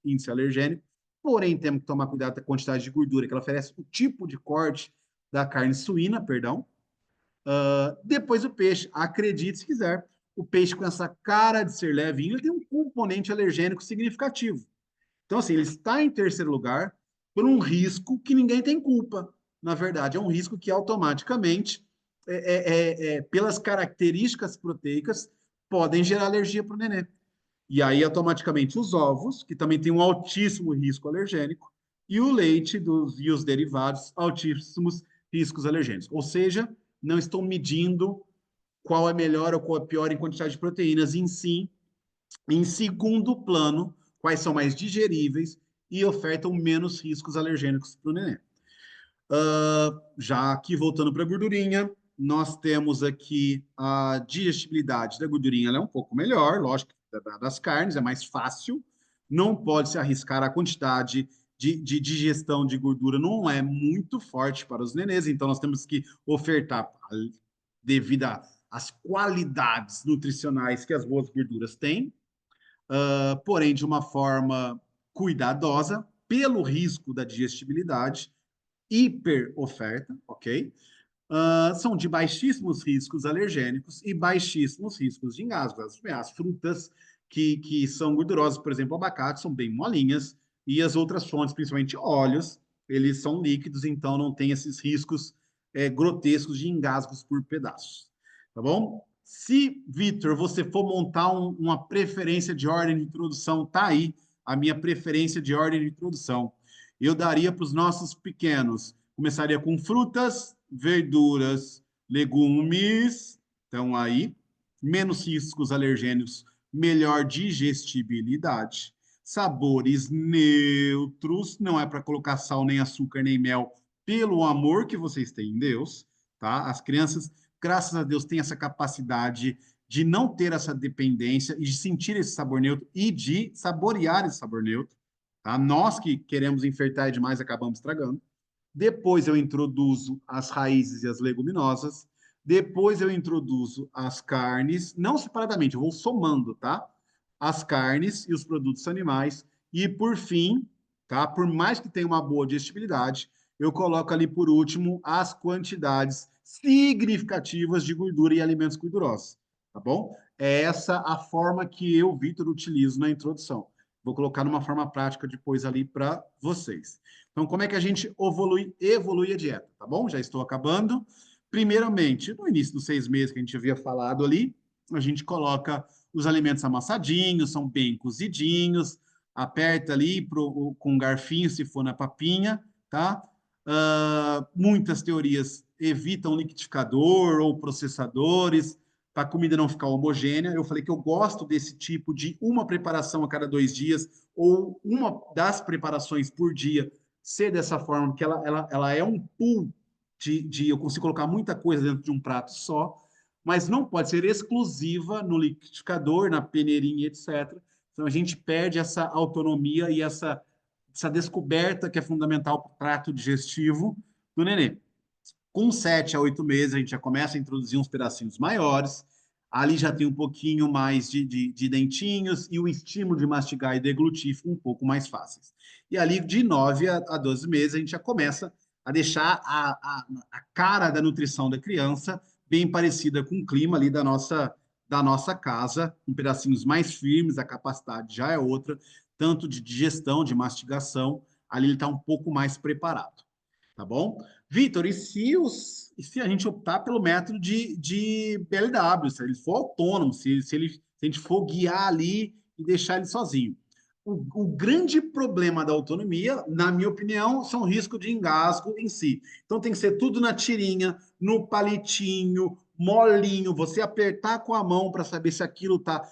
índice alergênico. Porém, temos que tomar cuidado com a quantidade de gordura que ela oferece, o tipo de corte da carne suína, perdão. Depois o peixe, acredite se quiser, o peixe com essa cara de ser levinho, ele tem um componente alergênico significativo. Então, assim, ele está em terceiro lugar por um risco que ninguém tem culpa. Na verdade, é um risco que automaticamente, pelas características proteicas, podem gerar alergia para o nenê. E aí, automaticamente, os ovos, que também têm um altíssimo risco alergênico, e o leite e os derivados, altíssimos riscos alergênicos. Ou seja, não estou medindo qual é melhor ou qual é pior em quantidade de proteínas, em si, em segundo plano, quais são mais digeríveis e ofertam menos riscos alergênicos para o neném. Já aqui, voltando para a gordurinha, nós temos aqui a digestibilidade da gordurinha, ela é um pouco melhor, lógico, das carnes, é mais fácil, não pode se arriscar a quantidade de digestão de gordura não é muito forte para os nenês, então nós temos que ofertar devido às qualidades nutricionais que as boas gorduras têm, porém de uma forma cuidadosa, pelo risco da digestibilidade, hiperoferta, ok? São de baixíssimos riscos alergênicos e baixíssimos riscos de engasgo. As frutas que são gordurosas, por exemplo, o abacate, são bem molinhas, e as outras fontes, principalmente óleos, eles são líquidos, então não tem esses riscos grotescos de engasgos por pedaços. Tá bom? Se, Vitor, você for montar uma preferência de ordem de introdução, tá aí a minha preferência de ordem de introdução. Eu daria para os nossos pequenos, começaria com frutas, verduras, legumes, então aí, menos riscos alergênicos, melhor digestibilidade, sabores neutros, não é para colocar sal, nem açúcar, nem mel, pelo amor que vocês têm em Deus, tá? As crianças, graças a Deus, têm essa capacidade de não ter essa dependência e de sentir esse sabor neutro e de saborear esse sabor neutro, tá? Nós que queremos enfertar demais acabamos estragando. Depois eu introduzo as raízes e as leguminosas. Depois eu introduzo as carnes, não separadamente, eu vou somando, tá? As carnes e os produtos animais. E por fim, tá? Por mais que tenha uma boa digestibilidade, eu coloco ali por último as quantidades significativas de gordura e alimentos gordurosos, tá bom? É essa a forma que eu, Vitor, utilizo na introdução. Vou colocar numa forma prática depois ali para vocês. Então, como é que a gente evolui a dieta, tá bom? Já estou acabando. Primeiramente, no início dos 6 meses que a gente havia falado ali, a gente coloca os alimentos amassadinhos, são bem cozidinhos, aperta ali com um garfinho, se for na papinha, tá? Muitas teorias evitam liquidificador ou processadores, para a comida não ficar homogênea. Eu falei que eu gosto desse tipo de uma preparação a cada 2 dias, ou uma das preparações por dia ser dessa forma, porque ela é um pool eu consigo colocar muita coisa dentro de um prato só, mas não pode ser exclusiva no liquidificador, na peneirinha, etc. Então a gente perde essa autonomia e essa descoberta que é fundamental para o trato digestivo do nenê. Com 7 a 8 meses, a gente já começa a introduzir uns pedacinhos maiores. Ali já tem um pouquinho mais de dentinhos e o estímulo de mastigar e deglutir fica um pouco mais fáceis. E ali, de 9 a 12 meses, a gente já começa a deixar a cara da nutrição da criança bem parecida com o clima ali da nossa casa, com pedacinhos mais firmes, a capacidade já é outra, tanto de digestão, de mastigação, ali ele está um pouco mais preparado. Tá bom? Vitor, e se a gente optar pelo método de BLW, se ele for autônomo, se a gente for guiar ali e deixar ele sozinho? O grande problema da autonomia, na minha opinião, são o risco de engasgo em si. Então tem que ser tudo na tirinha, no palitinho, molinho, você apertar com a mão para saber se aquilo tá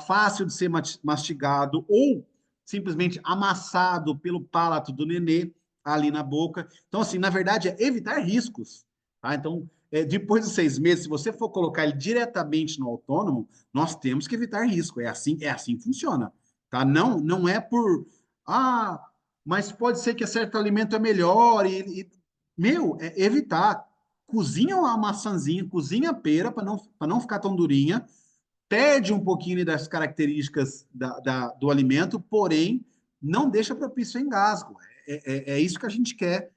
fácil de ser mastigado ou simplesmente amassado pelo palato do nenê ali na boca. Então, assim, na verdade, é evitar riscos. Tá? Então, depois dos 6 meses, se você for colocar ele diretamente no autônomo, nós temos que evitar risco. É assim que funciona. Tá? Não, não é por. Ah, mas pode ser que certo alimento é melhor. Meu, é evitar. Cozinha uma maçãzinha, cozinha a pera para não ficar tão durinha, perde um pouquinho das características do alimento, porém não deixa propício a engasgo. É isso que a gente quer,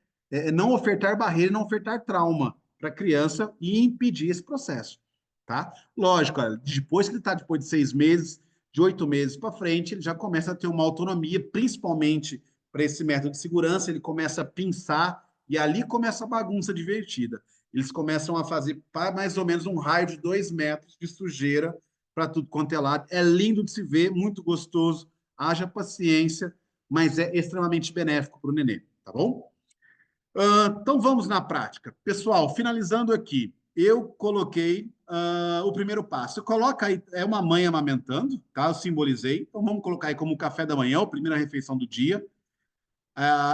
não ofertar barreira, não ofertar trauma para a criança e impedir esse processo, tá? Lógico, depois que ele está depois de 6 meses, de 8 meses para frente, ele já começa a ter uma autonomia, principalmente para esse método de segurança, ele começa a pinçar e ali começa a bagunça divertida. Eles começam a fazer mais ou menos um raio de 2 metros de sujeira para tudo quanto é lado. É lindo de se ver, muito gostoso. Haja paciência, mas é extremamente benéfico para o neném, tá bom? Então vamos na prática. Pessoal, finalizando aqui, eu coloquei o primeiro passo. Coloca aí, é uma mãe amamentando, tá? Eu simbolizei. Então vamos colocar aí como café da manhã, a primeira refeição do dia.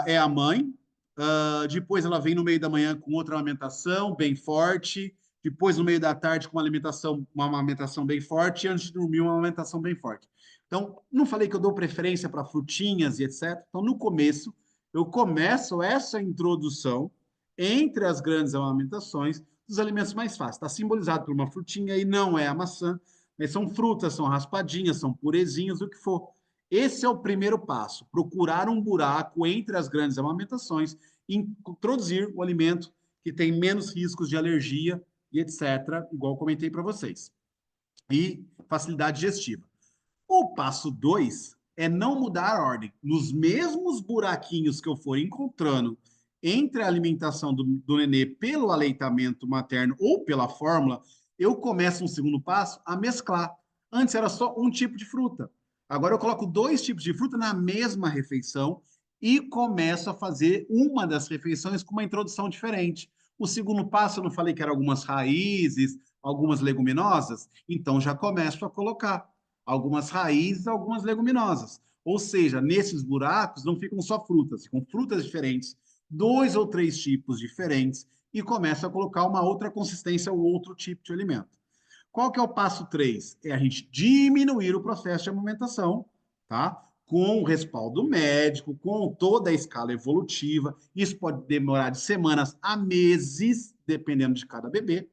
É a mãe. Depois ela vem no meio da manhã com outra amamentação bem forte. Depois, no meio da tarde, com uma amamentação bem forte. E antes de dormir, uma amamentação bem forte. Então, não falei que eu dou preferência para frutinhas e etc. Então, no começo, eu começo essa introdução entre as grandes amamentações dos alimentos mais fáceis. Está simbolizado por uma frutinha e não é a maçã, mas são frutas, são raspadinhas, são purezinhos, o que for. Esse é o primeiro passo, procurar um buraco entre as grandes amamentações e introduzir o alimento que tem menos riscos de alergia e etc., igual comentei para vocês. E facilidade digestiva. O passo 2 é não mudar a ordem. Nos mesmos buraquinhos que eu for encontrando entre a alimentação do nenê pelo aleitamento materno ou pela fórmula, eu começo um segundo passo a mesclar. Antes era só um tipo de fruta. Agora eu coloco 2 tipos de fruta na mesma refeição e começo a fazer uma das refeições com uma introdução diferente. O segundo passo, eu não falei que eram algumas raízes, algumas leguminosas? Então já começo a colocar algumas raízes, algumas leguminosas. Ou seja, nesses buracos não ficam só frutas, ficam frutas diferentes, 2 ou 3 tipos diferentes, e começa a colocar uma outra consistência ou outro tipo de alimento. Qual que é o passo 3? É a gente diminuir o processo de amamentação, tá? Com o respaldo médico, com toda a escala evolutiva. Isso pode demorar de semanas a meses, dependendo de cada bebê.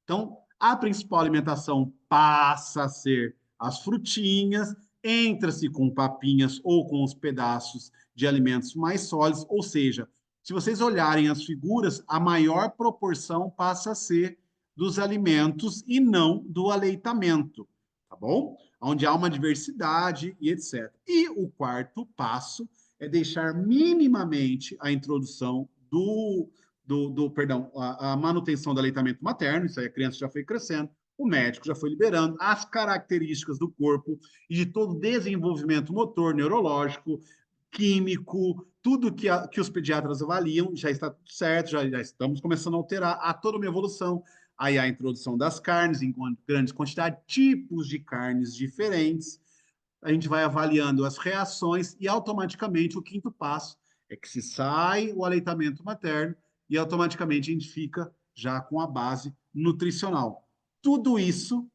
Então, a principal alimentação passa a ser as frutinhas, entra-se com papinhas ou com os pedaços de alimentos mais sólidos, ou seja, se vocês olharem as figuras, a maior proporção passa a ser dos alimentos e não do aleitamento, tá bom? Onde há uma diversidade e etc. E o quarto passo é deixar minimamente a introdução perdão, a manutenção do aleitamento materno, isso aí a criança já foi crescendo, o médico já foi liberando as características do corpo e de todo o desenvolvimento motor, neurológico, químico, tudo que os pediatras avaliam, já está tudo certo, já estamos começando a alterar, há toda uma evolução. Aí a introdução das carnes em grandes quantidades, tipos de carnes diferentes, a gente vai avaliando as reações e automaticamente o quinto passo é que se sai o aleitamento materno e automaticamente a gente fica já com a base nutricional. Tudo isso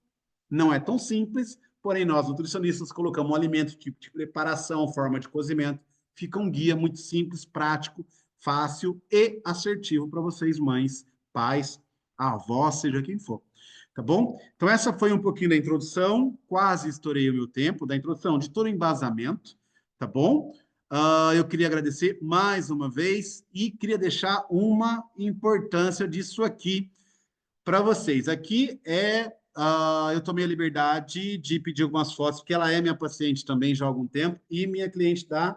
não é tão simples, porém nós nutricionistas colocamos um alimento, tipo de preparação, forma de cozimento, fica um guia muito simples, prático, fácil e assertivo para vocês, mães, pais, avós, seja quem for. Tá bom? Então, essa foi um pouquinho da introdução, quase estourei o meu tempo, da introdução de todo o embasamento, tá bom? Eu queria agradecer mais uma vez e queria deixar uma importância disso aqui para vocês. Aqui eu tomei a liberdade de pedir algumas fotos, porque ela é minha paciente também já há algum tempo e minha cliente da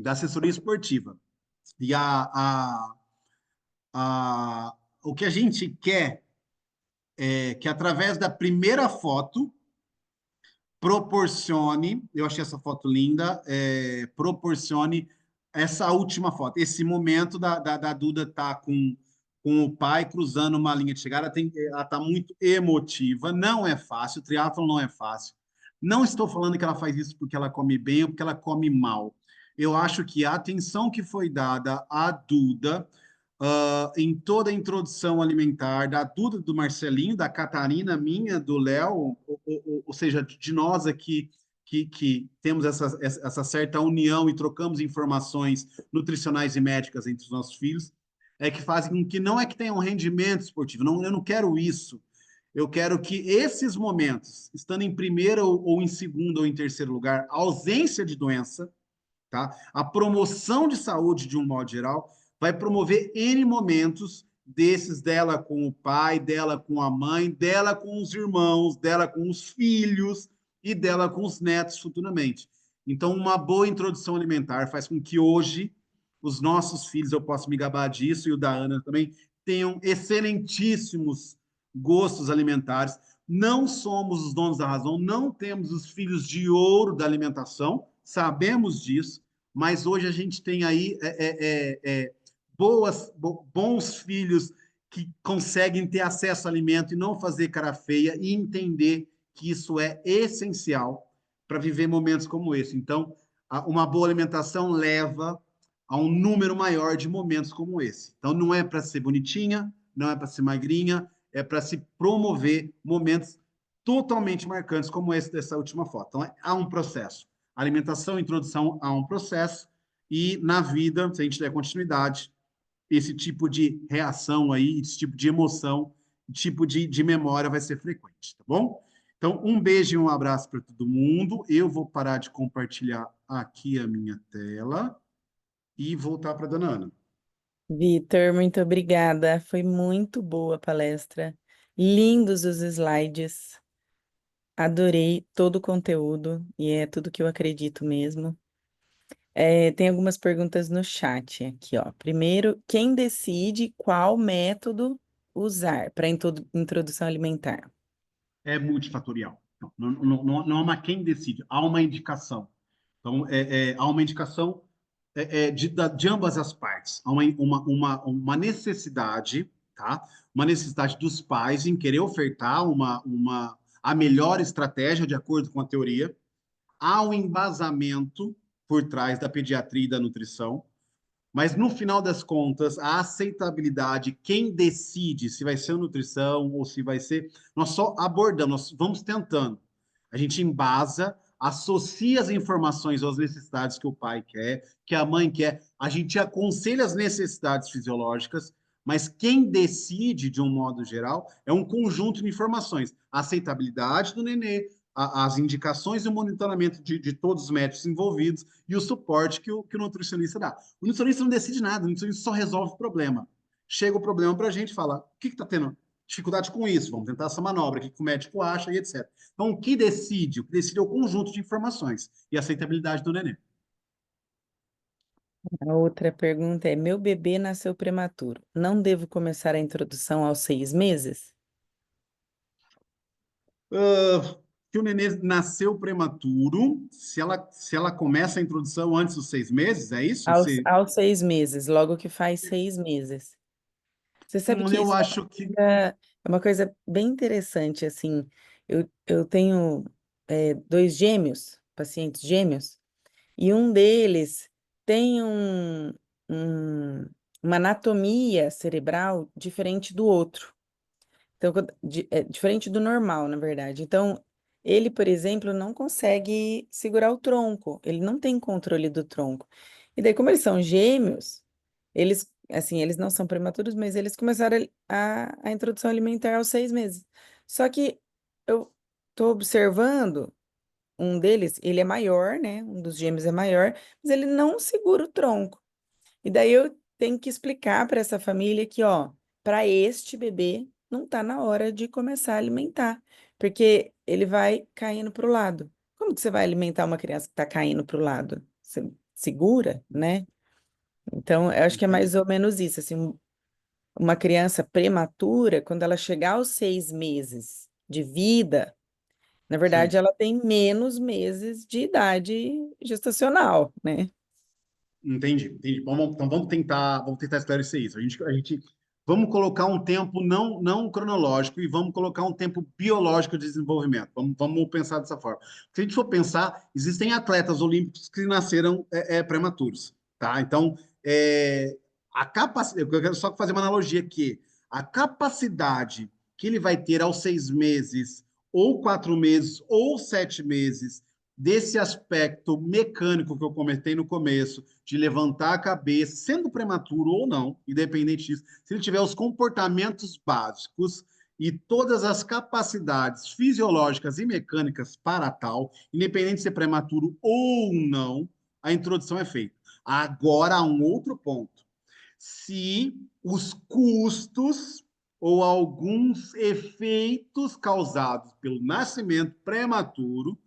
assessoria esportiva. E o que a gente quer é que através da primeira foto proporcione, eu achei essa foto linda, proporcione essa última foto, esse momento da Duda tá com o pai cruzando uma linha de chegada, ela tá muito emotiva, não é fácil, o triatlon não é fácil. Não estou falando que ela faz isso porque ela come bem ou porque ela come mal. Eu acho que a atenção que foi dada à Duda em toda a introdução alimentar da Duda, do Marcelinho, da Catarina, minha, do Léo, ou seja, de nós aqui que temos essa certa união e trocamos informações nutricionais e médicas entre os nossos filhos, é que fazem com que não é que tenham um rendimento esportivo, não, eu não quero isso. Eu quero que esses momentos, estando em primeiro ou em segundo ou em terceiro lugar, a ausência de doença, tá? A promoção de saúde, de um modo geral, vai promover N momentos desses dela com o pai, dela com a mãe, dela com os irmãos, dela com os filhos e dela com os netos futuramente. Então, uma boa introdução alimentar faz com que hoje os nossos filhos, eu posso me gabar disso, e o da Ana também, tenham excelentíssimos gostos alimentares. Não somos os donos da razão, não temos os filhos de ouro da alimentação, sabemos disso, mas hoje a gente tem aí bons filhos que conseguem ter acesso ao alimento e não fazer cara feia e entender que isso é essencial para viver momentos como esse. Então, uma boa alimentação leva a um número maior de momentos como esse. Então, não é para ser bonitinha, não é para ser magrinha, é para se promover momentos totalmente marcantes como esse dessa última foto. Então, há um processo. Alimentação, introdução a um processo, e na vida, se a gente der continuidade, esse tipo de reação aí, esse tipo de emoção, tipo de memória vai ser frequente, tá bom? Então, um beijo e um abraço para todo mundo. Eu vou parar de compartilhar aqui a minha tela e voltar para a dona Ana. Vitor, muito obrigada. Foi muito boa a palestra. Lindos os slides. Adorei todo o conteúdo e é tudo que eu acredito mesmo. Tem algumas perguntas no chat aqui, ó. Primeiro, quem decide qual método usar para introdução alimentar? É multifatorial. Não há uma quem decide, há uma indicação. Então, há uma indicação de ambas as partes. Há uma necessidade, tá? Uma necessidade dos pais em querer ofertar a melhor estratégia de acordo com a teoria. Há um embasamento por trás da pediatria e da nutrição, mas no final das contas, a aceitabilidade, quem decide se vai ser nutrição ou se vai ser. Nós só abordamos, nós vamos tentando. A gente embasa, associa as informações às necessidades que o pai quer, que a mãe quer. A gente aconselha as necessidades fisiológicas, mas quem decide, de um modo geral, é um conjunto de informações. A aceitabilidade do nenê, as indicações e o monitoramento de todos os médicos envolvidos e o suporte que o nutricionista dá. O nutricionista não decide nada, o nutricionista só resolve o problema. Chega o problema para a gente e fala: o que está tendo dificuldade com isso? Vamos tentar essa manobra, o que o médico acha e etc. Então, o que decide? O que decide é o conjunto de informações e a aceitabilidade do neném. A outra pergunta é: meu bebê nasceu prematuro. Não devo começar a introdução aos 6 meses? Que o nenê nasceu prematuro, se ela começa a introdução antes dos 6 meses, é isso? Aos 6 meses, logo que faz 6 meses. Você sabe que Eu isso acho que é uma coisa bem interessante, assim. Eu tenho dois gêmeos, pacientes gêmeos, e um deles tem uma anatomia cerebral diferente do outro. Então, é diferente do normal, na verdade. Então, ele, por exemplo, não consegue segurar o tronco, ele não tem controle do tronco. E daí, como eles são gêmeos, eles, assim, eles não são prematuros, mas eles começaram a introdução alimentar aos 6 meses. Só que eu estou observando um deles, ele é maior, né? Um dos gêmeos é maior, mas ele não segura o tronco. E daí eu tenho que explicar para essa família que, ó, para este bebê não tá na hora de começar a alimentar, porque ele vai caindo para o lado. Como que você vai alimentar uma criança que está caindo para o lado? Você segura, né? Então, eu acho que é Entendi. mais ou menos isso, assim, uma criança prematura, quando ela chegar aos 6 meses de vida, na verdade, Sim. ela tem menos meses de idade gestacional, né? Entendi, entendi. Então vamos tentar esclarecer isso. Vamos colocar um tempo não cronológico e vamos colocar um tempo biológico de desenvolvimento. Vamos pensar dessa forma. Se a gente for pensar, existem atletas olímpicos que nasceram prematuros, tá? Então, a capacidade, eu quero só fazer uma analogia aqui. A capacidade que ele vai ter aos 6 meses, ou 4 meses, ou 7 meses, desse aspecto mecânico que eu comentei no começo, de levantar a cabeça, sendo prematuro ou não, independente disso, se ele tiver os comportamentos básicos e todas as capacidades fisiológicas e mecânicas para tal, independente de ser prematuro ou não, a introdução é feita. Agora há um outro ponto. Se os custos ou alguns efeitos causados pelo nascimento prematuro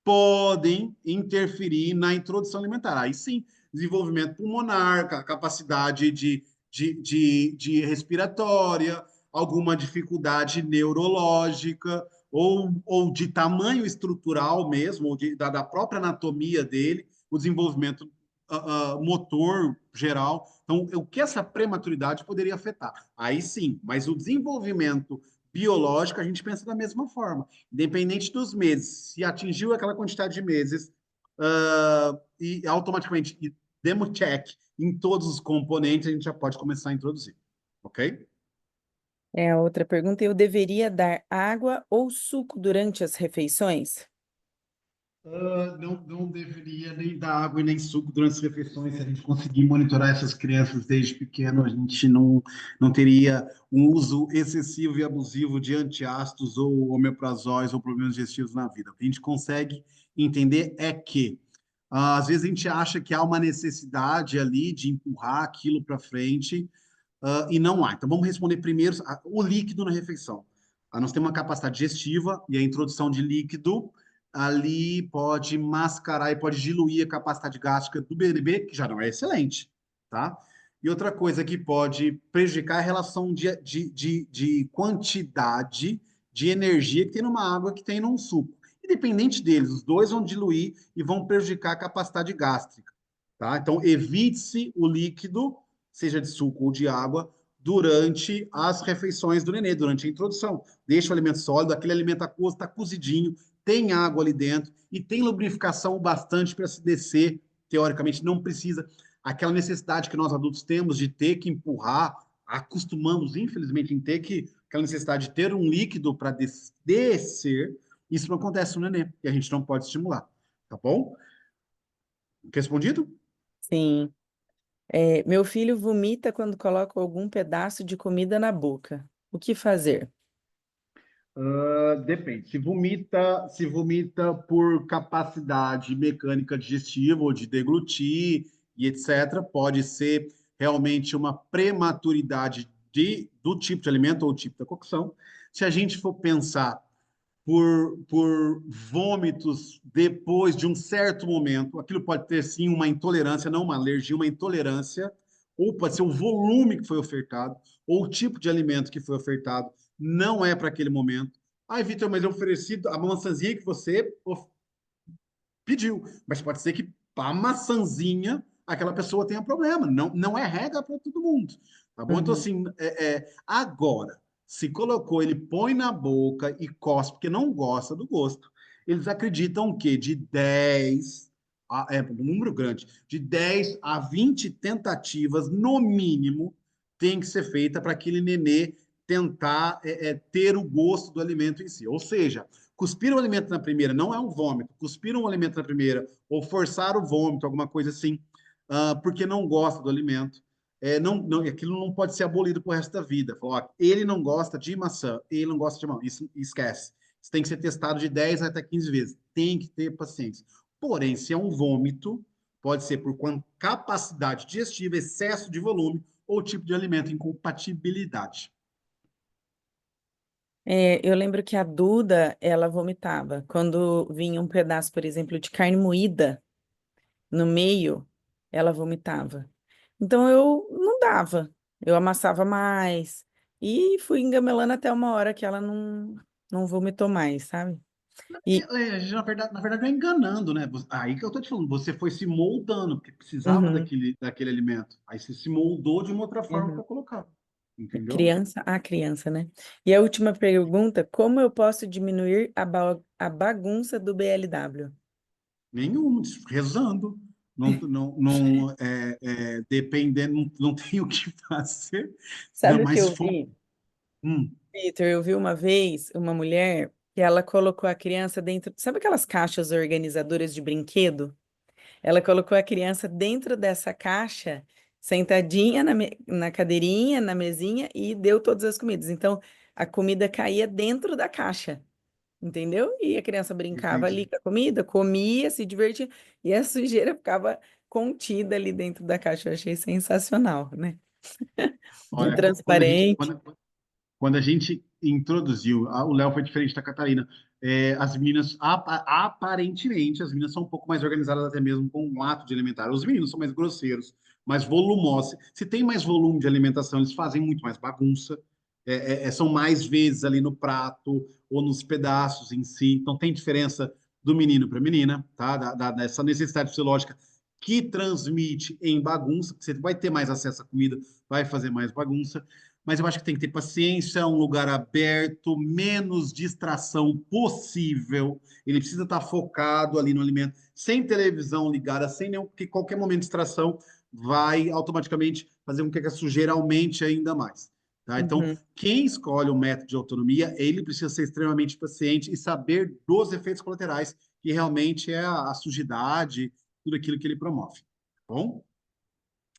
podem interferir na introdução alimentar. Aí sim, desenvolvimento pulmonar, capacidade de respiratória, alguma dificuldade neurológica, ou de tamanho estrutural mesmo, ou da própria anatomia dele, o desenvolvimento motor geral. Então, o que essa prematuridade poderia afetar? Aí sim, mas o desenvolvimento biológico a gente pensa da mesma forma independente dos meses, se atingiu aquela quantidade de meses e automaticamente demos check em todos os componentes, a gente já pode começar a introduzir, ok? É a outra pergunta. Eu deveria dar água ou suco durante as refeições? Não deveria nem dar água e nem suco durante as refeições. Se a gente conseguir monitorar essas crianças desde pequeno, a gente não teria um uso excessivo e abusivo de antiácidos ou omeprazóis ou problemas digestivos na vida. O que a gente consegue entender é que, às vezes, a gente acha que há uma necessidade ali de empurrar aquilo para frente, e não há. Então, vamos responder primeiro o líquido na refeição. Nós temos uma capacidade digestiva e a introdução de líquido ali pode mascarar e pode diluir a capacidade gástrica do bebê, que já não é excelente, tá? E outra coisa que pode prejudicar é a relação de quantidade de energia que tem numa água que tem num suco. Independente deles, os dois vão diluir e vão prejudicar a capacidade gástrica, tá? Então, evite-se o líquido, seja de suco ou de água, durante as refeições do nenê, durante a introdução. Deixa o alimento sólido, aquele alimento aquoso está cozidinho, tem água ali dentro e tem lubrificação bastante para se descer. Teoricamente, não precisa. Aquela necessidade que nós adultos temos de ter que empurrar, acostumamos, infelizmente, em ter que, aquela necessidade de ter um líquido para descer, isso não acontece no nenê e a gente não pode estimular. Tá bom? Respondido? Sim. É, meu filho vomita quando coloco algum pedaço de comida na boca. O que fazer? Depende. Se vomita por capacidade mecânica digestiva ou de deglutir e etc., pode ser realmente uma prematuridade do tipo de alimento ou tipo da cocção. Se a gente for pensar por vômitos depois de um certo momento, aquilo pode ter sim uma intolerância, não uma alergia, uma intolerância, ou pode ser o volume que foi ofertado, ou o tipo de alimento que foi ofertado, não é para aquele momento. Ai, Vitor, mas eu ofereci a maçãzinha que você pediu, mas pode ser que a maçãzinha aquela pessoa tenha problema. Não é regra para todo mundo, tá bom? Então, Uhum. assim, agora, se colocou, ele põe na boca e cospe, porque não gosta do gosto. Eles acreditam que de 10, um número grande, de 10 a 20 tentativas, no mínimo, tem que ser feita para aquele nenê tentar ter o gosto do alimento em si. Ou seja, cuspir o alimento na primeira não é um vômito, cuspir um alimento na primeira ou forçar o vômito, alguma coisa assim, porque não gosta do alimento. Aquilo não pode ser abolido pro resto da vida. Fala, ó, ele não gosta de maçã, ele não gosta de mamão. Isso esquece. Isso tem que ser testado de 10 até 15 vezes. Tem que ter paciência. Porém, se é um vômito, pode ser por capacidade digestiva, excesso de volume ou tipo de alimento, incompatibilidade. É, eu lembro que a Duda, ela vomitava. Quando vinha um pedaço, por exemplo, de carne moída no meio, ela vomitava. Então eu não dava, eu amassava mais e fui engamelando até uma hora que ela não vomitou mais, sabe? E A gente, na verdade, é enganando, né? Aí que eu tô te falando, você foi se moldando, porque precisava uhum, daquele alimento. Aí você se moldou de uma outra forma para uhum. colocar. Entendeu? Criança, a criança, né? E a última pergunta, como eu posso diminuir a bagunça do BLW? Nenhum, rezando. Não, não, não dependendo, não tem o que fazer. Não, Sabe o que mas eu foi. vi? Hum, Vitor, eu vi uma vez uma mulher que ela colocou a criança dentro, sabe aquelas caixas organizadoras de brinquedo? Ela colocou a criança dentro dessa caixa, sentadinha na cadeirinha, na mesinha, e deu todas as comidas. Então, a comida caía dentro da caixa, entendeu? E a criança brincava ali entendi. com a comida, comia, se divertia, e a sujeira ficava contida ali dentro da caixa. Eu achei sensacional, né? E Olha, transparente. quando a gente introduziu, o Léo foi diferente da Catarina. As meninas, aparentemente, as meninas são um pouco mais organizadas até mesmo com o ato de alimentar. Os meninos são mais grosseiros, mais volumosos. Se tem mais volume de alimentação, eles fazem muito mais bagunça. São mais vezes ali no prato ou nos pedaços em si. Então tem diferença do menino para a menina, tá? Dessa necessidade fisiológica que transmite em bagunça. Você vai ter mais acesso à comida, vai fazer mais bagunça, mas eu acho que tem que ter paciência, um lugar aberto, menos distração possível. Ele precisa estar focado ali no alimento, sem televisão ligada, sem nenhum, porque qualquer momento de distração vai automaticamente fazer com que a sujeira aumente ainda mais. Tá? Então, Uhum, quem escolhe o método de autonomia, ele precisa ser extremamente paciente e saber dos efeitos colaterais, que realmente é a sujidade, tudo aquilo que ele promove. Tá bom?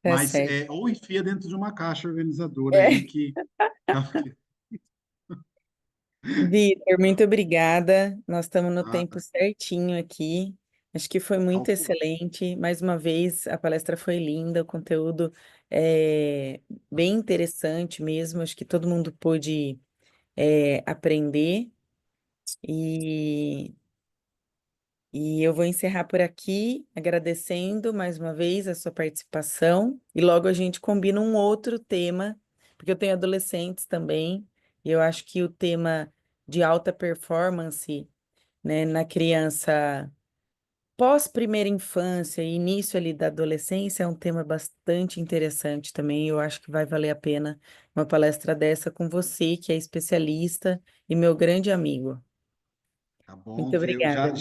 tá Mas certo. ou enfia dentro de uma caixa organizadora aí É. que Vitor, muito obrigada. Nós estamos no tempo nada. certinho aqui. Acho que foi muito Calcular. excelente. Mais uma vez, a palestra foi linda, o conteúdo é bem interessante mesmo. Acho que todo mundo pôde aprender. E, e eu vou encerrar por aqui, agradecendo mais uma vez a sua participação. E logo a gente combina um outro tema, porque eu tenho adolescentes também, e eu acho que o tema de alta performance, né, na criança pós primeira infância e início ali da adolescência é um tema bastante interessante também. Eu acho que vai valer a pena uma palestra dessa com você, que é especialista e meu grande amigo. Tá bom, Muito eu obrigada, viu?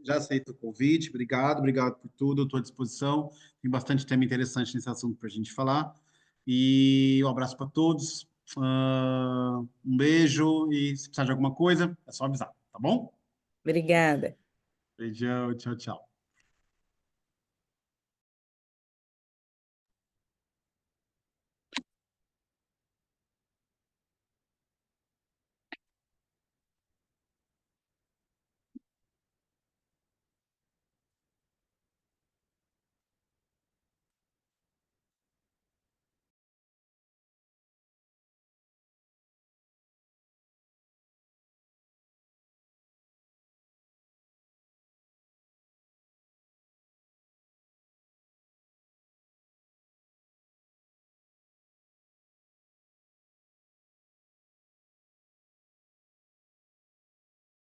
já aceito o convite. Obrigado, obrigado por tudo. Estou à disposição. Tem bastante tema interessante nesse assunto para a gente falar. E um abraço para todos. Um beijo e se precisar de alguma coisa, é só avisar, tá bom? Obrigada. Beijão, tchau, tchau.